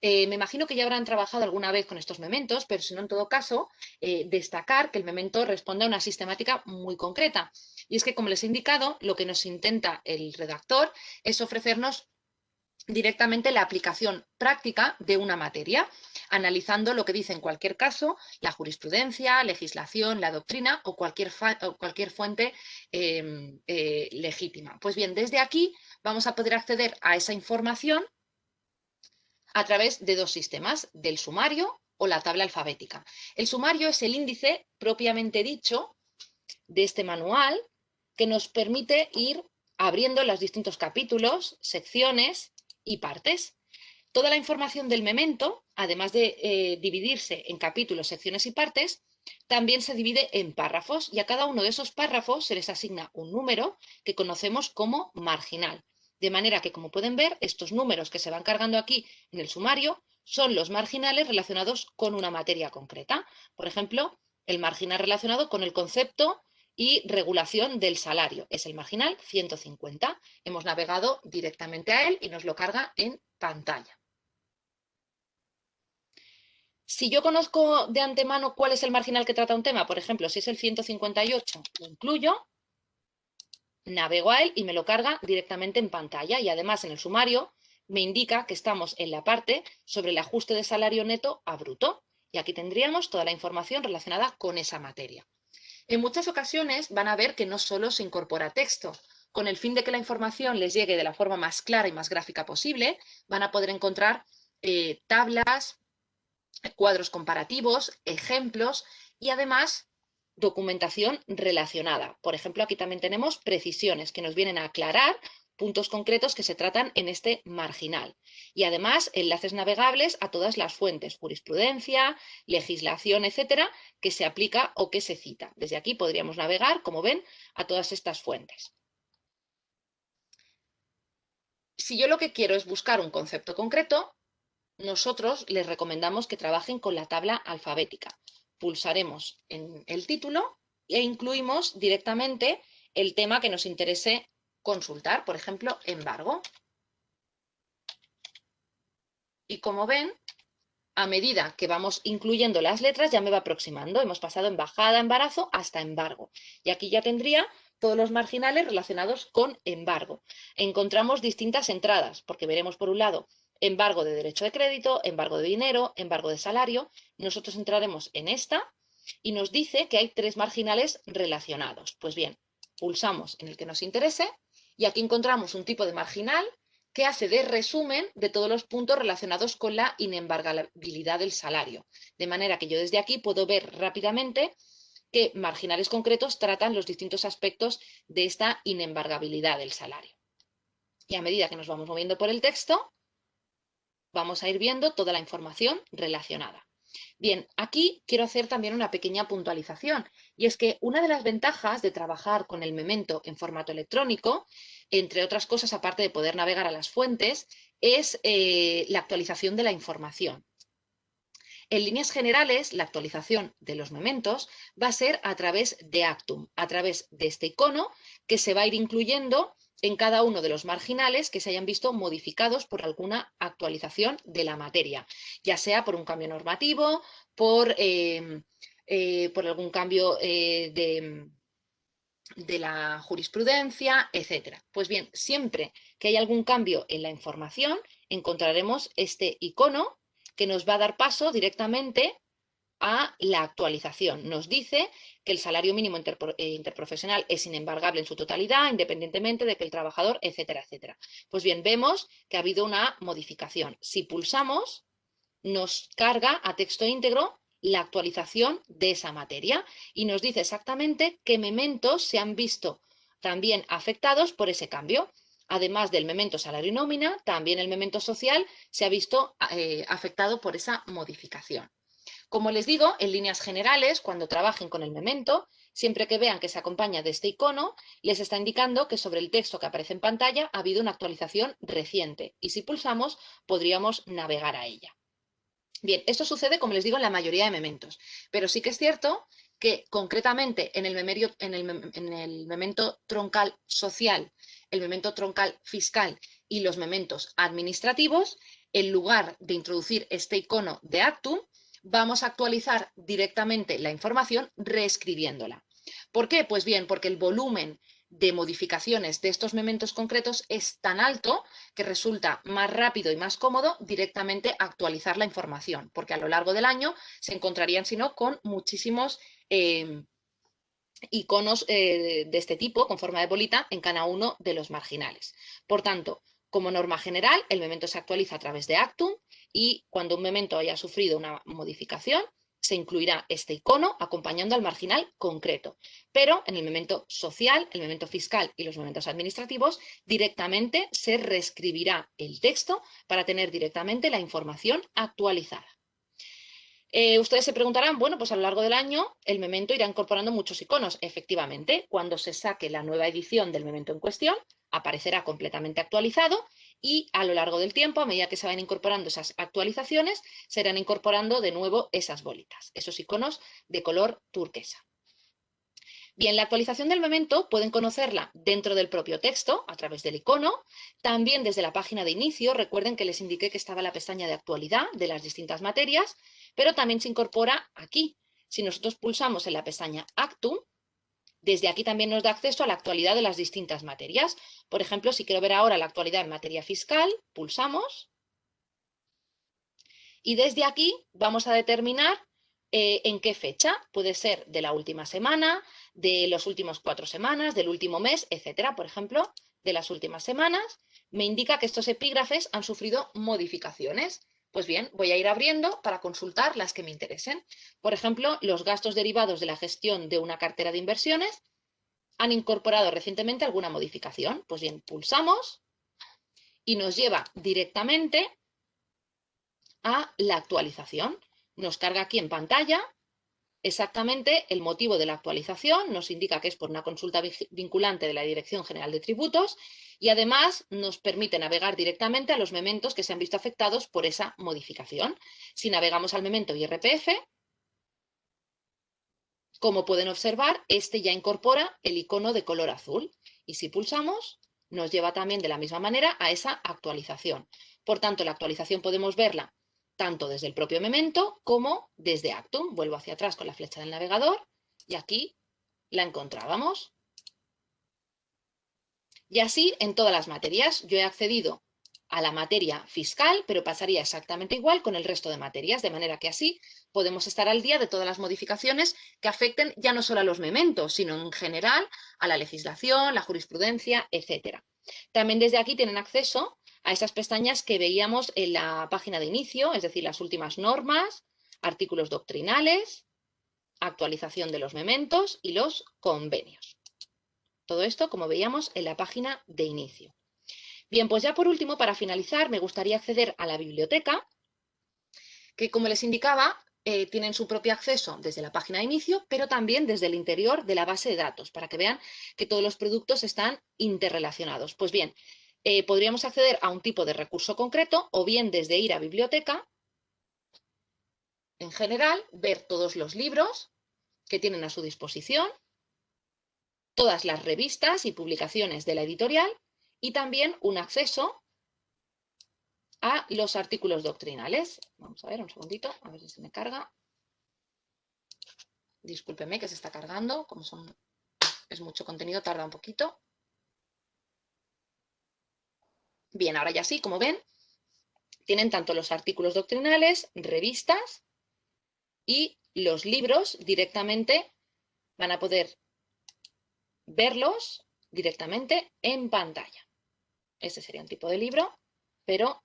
Me imagino que ya habrán trabajado alguna vez con estos mementos, pero si no, en todo caso, destacar que el memento responde a una sistemática muy concreta. Y es que, como les he indicado, lo que nos intenta el redactor es ofrecernos directamente la aplicación práctica de una materia, analizando lo que dice en cualquier caso la jurisprudencia, legislación, la doctrina o cualquier fuente legítima. Pues bien, desde aquí vamos a poder acceder a esa información a través de dos sistemas, del sumario o la tabla alfabética. El sumario es el índice propiamente dicho de este manual que nos permite ir abriendo los distintos capítulos, secciones y partes. Toda la información del memento, además de dividirse en capítulos, secciones y partes, también se divide en párrafos y a cada uno de esos párrafos se les asigna un número que conocemos como marginal. De manera que, como pueden ver, estos números que se van cargando aquí en el sumario son los marginales relacionados con una materia concreta. Por ejemplo, el marginal relacionado con el concepto y regulación del salario es el marginal 150. Hemos navegado directamente a él y nos lo carga en pantalla. Si yo conozco de antemano cuál es el marginal que trata un tema, por ejemplo, si es el 158, lo incluyo, navego a él y me lo carga directamente en pantalla. Y además en el sumario me indica que estamos en la parte sobre el ajuste de salario neto a bruto. Y aquí tendríamos toda la información relacionada con esa materia. En muchas ocasiones van a ver que no solo se incorpora texto. Con el fin de que la información les llegue de la forma más clara y más gráfica posible, van a poder encontrar tablas, cuadros comparativos, ejemplos y además documentación relacionada. Por ejemplo, aquí también tenemos precisiones que nos vienen a aclarar puntos concretos que se tratan en este marginal. Y además enlaces navegables a todas las fuentes, jurisprudencia, legislación, etcétera, que se aplica o que se cita. Desde aquí podríamos navegar, como ven, a todas estas fuentes. Si yo lo que quiero es buscar un concepto concreto, nosotros les recomendamos que trabajen con la tabla alfabética. Pulsaremos en el título e incluimos directamente el tema que nos interese consultar, por ejemplo, embargo. Y como ven, a medida que vamos incluyendo las letras ya me va aproximando. Hemos pasado embajada, embarazo hasta embargo. Y aquí ya tendría todos los marginales relacionados con embargo. Encontramos distintas entradas, porque veremos por un lado embargo de derecho de crédito, embargo de dinero, embargo de salario. Nosotros entraremos en esta y nos dice que hay 3 marginales relacionados. Pues bien, pulsamos en el que nos interese y aquí encontramos un tipo de marginal que hace de resumen de todos los puntos relacionados con la inembargabilidad del salario. De manera que yo desde aquí puedo ver rápidamente qué marginales concretos tratan los distintos aspectos de esta inembargabilidad del salario. Y a medida que nos vamos moviendo por el texto, vamos a ir viendo toda la información relacionada. Bien, aquí quiero hacer también una pequeña puntualización, y es que una de las ventajas de trabajar con el Memento en formato electrónico, entre otras cosas, aparte de poder navegar a las fuentes, es la actualización de la información. En líneas generales, la actualización de los mementos va a ser a través de Actum, a través de este icono que se va a ir incluyendo en cada uno de los marginales que se hayan visto modificados por alguna actualización de la materia, ya sea por un cambio normativo, por algún cambio de la jurisprudencia, etcétera. Pues bien, siempre que hay algún cambio en la información, encontraremos este icono que nos va a dar paso directamente a la actualización. Nos dice que el salario mínimo interprofesional es inembargable en su totalidad, independientemente de que el trabajador, etcétera, etcétera. Pues bien, vemos que ha habido una modificación. Si pulsamos, nos carga a texto íntegro la actualización de esa materia y nos dice exactamente qué mementos se han visto también afectados por ese cambio. Además del memento salario y nómina, también el memento social se ha visto afectado por esa modificación. Como les digo, en líneas generales, cuando trabajen con el memento, siempre que vean que se acompaña de este icono, les está indicando que sobre el texto que aparece en pantalla ha habido una actualización reciente y si pulsamos podríamos navegar a ella. Bien, esto sucede, como les digo, en la mayoría de mementos, pero sí que es cierto que concretamente en el memento troncal social, el memento troncal fiscal y los mementos administrativos, en lugar de introducir este icono de Actum, vamos a actualizar directamente la información reescribiéndola. ¿Por qué? Pues bien, porque el volumen de modificaciones de estos mementos concretos es tan alto que resulta más rápido y más cómodo directamente actualizar la información, porque a lo largo del año se encontrarían, si no, con muchísimos iconos de este tipo, con forma de bolita, en cada uno de los marginales. Por tanto, como norma general, el memento se actualiza a través de Actum y cuando un memento haya sufrido una modificación, se incluirá este icono acompañando al marginal concreto. Pero en el memento social, el memento fiscal y los mementos administrativos, directamente se reescribirá el texto para tener directamente la información actualizada. Ustedes se preguntarán, bueno, pues a lo largo del año el Memento irá incorporando muchos iconos. Efectivamente, cuando se saque la nueva edición del Memento en cuestión, aparecerá completamente actualizado y a lo largo del tiempo, a medida que se vayan incorporando esas actualizaciones, se irán incorporando de nuevo esas bolitas, esos iconos de color turquesa. Bien, la actualización del Memento pueden conocerla dentro del propio texto, a través del icono, también desde la página de inicio. Recuerden que les indiqué que estaba la pestaña de actualidad de las distintas materias, pero también se incorpora aquí. Si nosotros pulsamos en la pestaña Actum, desde aquí también nos da acceso a la actualidad de las distintas materias. Por ejemplo, si quiero ver ahora la actualidad en materia fiscal, pulsamos y desde aquí vamos a determinar en qué fecha. Puede ser de la última semana, de los últimos 4 semanas, del último mes, etcétera. Por ejemplo, de las últimas semanas, me indica que estos epígrafes han sufrido modificaciones. Pues bien, voy a ir abriendo para consultar las que me interesen. Por ejemplo, los gastos derivados de la gestión de una cartera de inversiones han incorporado recientemente alguna modificación. Pues bien, pulsamos y nos lleva directamente a la actualización. Nos carga aquí en pantalla exactamente el motivo de la actualización, nos indica que es por una consulta vinculante de la Dirección General de Tributos y además nos permite navegar directamente a los mementos que se han visto afectados por esa modificación. Si navegamos al memento IRPF, como pueden observar, este ya incorpora el icono de color azul y si pulsamos nos lleva también de la misma manera a esa actualización. Por tanto, la actualización podemos verla tanto desde el propio memento como desde Actum. Vuelvo hacia atrás con la flecha del navegador y aquí la encontrábamos. Y así en todas las materias. Yo he accedido a la materia fiscal, pero pasaría exactamente igual con el resto de materias, de manera que así podemos estar al día de todas las modificaciones que afecten ya no solo a los mementos, sino en general a la legislación, la jurisprudencia, etcétera. También desde aquí tienen acceso a esas pestañas que veíamos en la página de inicio, es decir, las últimas normas, artículos doctrinales, actualización de los mementos y los convenios. Todo esto, como veíamos, en la página de inicio. Bien, pues ya por último, para finalizar, me gustaría acceder a la biblioteca, que como les indicaba, tienen su propio acceso desde la página de inicio, pero también desde el interior de la base de datos, para que vean que todos los productos están interrelacionados. Pues bien, podríamos acceder a un tipo de recurso concreto o bien desde ir a biblioteca, en general, ver todos los libros que tienen a su disposición, todas las revistas y publicaciones de la editorial y también un acceso a los artículos doctrinales. Vamos a ver un segundito, a ver si se me carga. Discúlpeme que se está cargando, como es mucho contenido, tarda un poquito. Bien, ahora ya sí, como ven, tienen tanto los artículos doctrinales, revistas y los libros directamente, van a poder verlos directamente en pantalla. Ese sería un tipo de libro, pero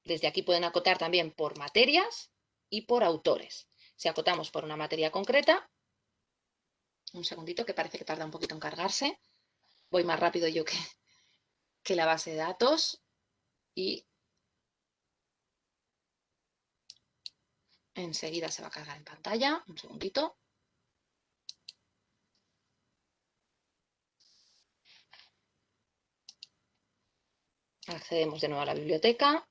desde aquí pueden acotar también por materias y por autores. Si acotamos por una materia concreta, un segundito que parece que tarda un poquito en cargarse, voy más rápido yo que la base de datos y enseguida se va a cargar en pantalla, un segundito. Accedemos de nuevo a la biblioteca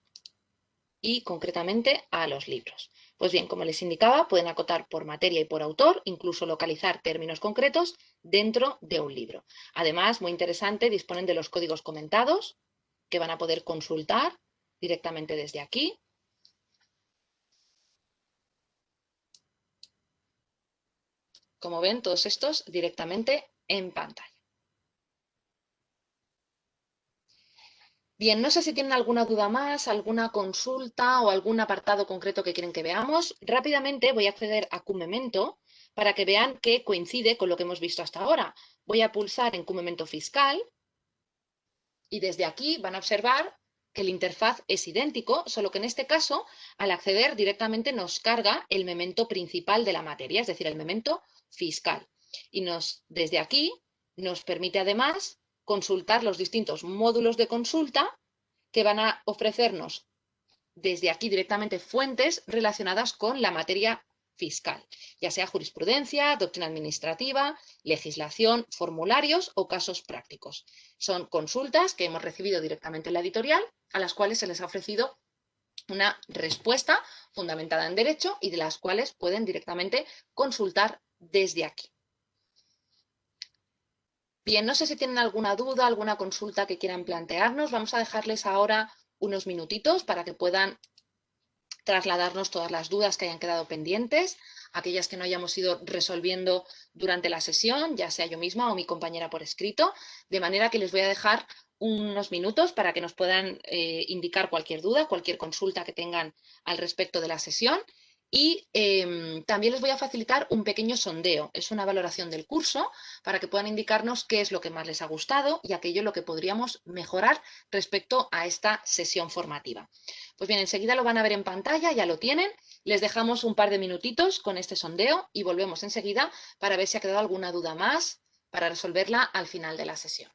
y concretamente a los libros. Pues bien, como les indicaba, pueden acotar por materia y por autor, incluso localizar términos concretos dentro de un libro. Además, muy interesante, disponen de los códigos comentados que van a poder consultar directamente desde aquí. Como ven, todos estos directamente en pantalla. Bien, no sé si tienen alguna duda más, alguna consulta o algún apartado concreto que quieren que veamos. Rápidamente voy a acceder a QMemento para que vean que coincide con lo que hemos visto hasta ahora. Voy a pulsar en QMemento Fiscal y desde aquí van a observar que el interfaz es idéntico, solo que en este caso, al acceder directamente nos carga el memento principal de la materia, es decir, el memento fiscal. Y desde aquí nos permite además consultar los distintos módulos de consulta que van a ofrecernos desde aquí directamente fuentes relacionadas con la materia fiscal, ya sea jurisprudencia, doctrina administrativa, legislación, formularios o casos prácticos. Son consultas que hemos recibido directamente en la editorial, a las cuales se les ha ofrecido una respuesta fundamentada en derecho y de las cuales pueden directamente consultar desde aquí. Bien, no sé si tienen alguna duda, alguna consulta que quieran plantearnos. Vamos a dejarles ahora unos minutitos para que puedan trasladarnos todas las dudas que hayan quedado pendientes, aquellas que no hayamos ido resolviendo durante la sesión, ya sea yo misma o mi compañera por escrito, de manera que les voy a dejar unos minutos para que nos puedan indicar cualquier duda, cualquier consulta que tengan al respecto de la sesión. Y también les voy a facilitar un pequeño sondeo. Es una valoración del curso para que puedan indicarnos qué es lo que más les ha gustado y aquello en lo que podríamos mejorar respecto a esta sesión formativa. Pues bien, enseguida lo van a ver en pantalla, ya lo tienen. Les dejamos un par de minutitos con este sondeo y volvemos enseguida para ver si ha quedado alguna duda más para resolverla al final de la sesión.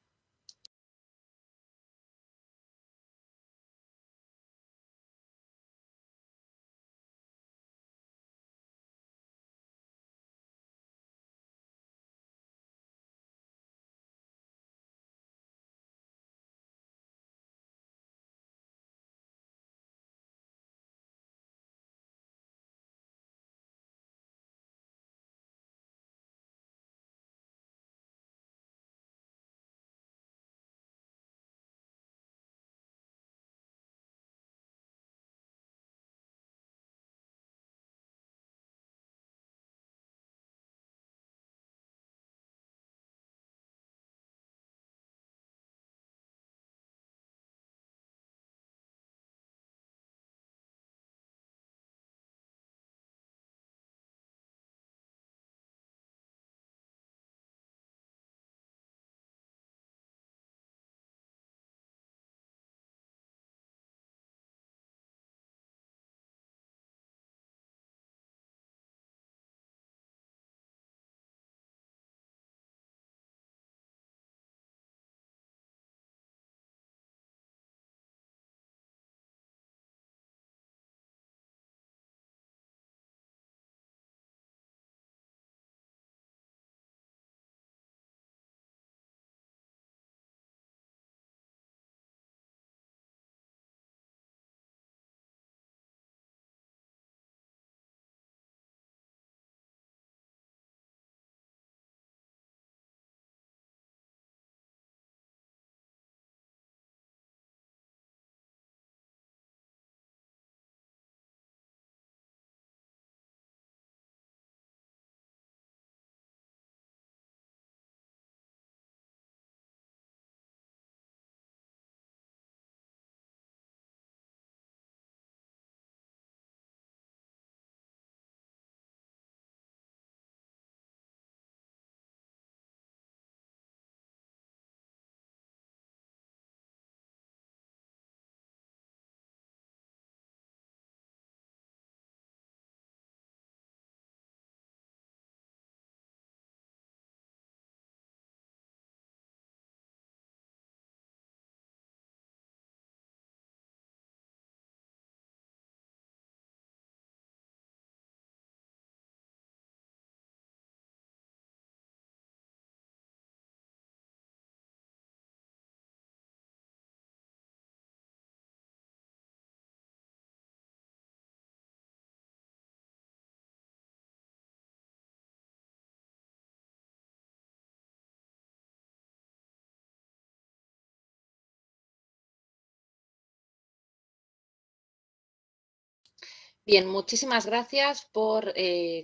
Bien, muchísimas gracias por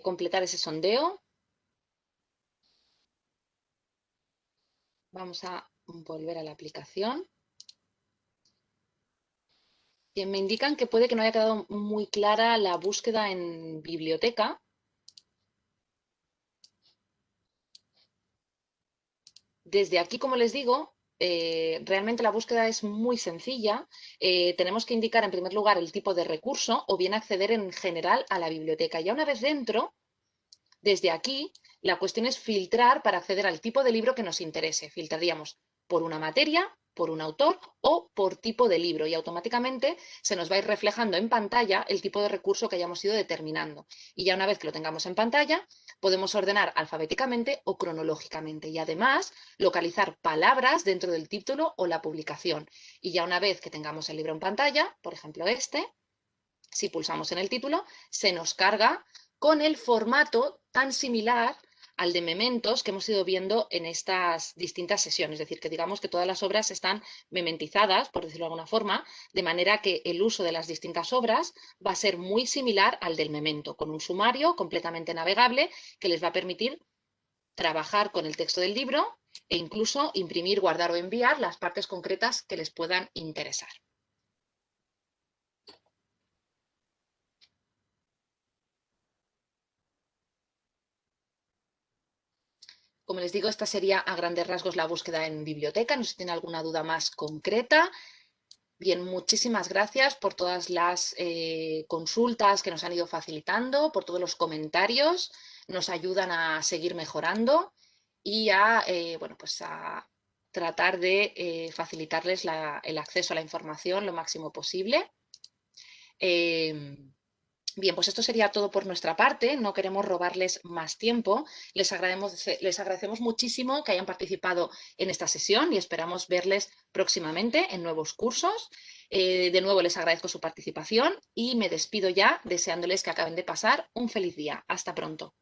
completar ese sondeo. Vamos a volver a la aplicación. Bien, me indican que puede que no haya quedado muy clara la búsqueda en biblioteca. Desde aquí, como les digo, realmente la búsqueda es muy sencilla. Tenemos que indicar en primer lugar el tipo de recurso o bien acceder en general a la biblioteca. Ya una vez dentro, desde aquí, la cuestión es filtrar para acceder al tipo de libro que nos interese. Filtraríamos por una materia, por un autor o por tipo de libro y automáticamente se nos va a ir reflejando en pantalla el tipo de recurso que hayamos ido determinando. Y ya una vez que lo tengamos en pantalla, podemos ordenar alfabéticamente o cronológicamente y además localizar palabras dentro del título o la publicación. Y ya una vez que tengamos el libro en pantalla, por ejemplo este, si pulsamos en el título, se nos carga con el formato tan similar al de Mementos que hemos ido viendo en estas distintas sesiones. Es decir, que digamos que todas las obras están mementizadas, por decirlo de alguna forma, de manera que el uso de las distintas obras va a ser muy similar al del Memento, con un sumario completamente navegable que les va a permitir trabajar con el texto del libro e incluso imprimir, guardar o enviar las partes concretas que les puedan interesar. Como les digo, esta sería a grandes rasgos la búsqueda en biblioteca. No sé si tienen alguna duda más concreta. Bien, muchísimas gracias por todas las consultas que nos han ido facilitando, por todos los comentarios. Nos ayudan a seguir mejorando y a, bueno, pues a tratar de facilitarles el acceso a la información lo máximo posible. Bien, pues esto sería todo por nuestra parte. No queremos robarles más tiempo. Les agradecemos muchísimo que hayan participado en esta sesión y esperamos verles próximamente en nuevos cursos. De nuevo les agradezco su participación y me despido ya deseándoles que acaben de pasar un feliz día. Hasta pronto.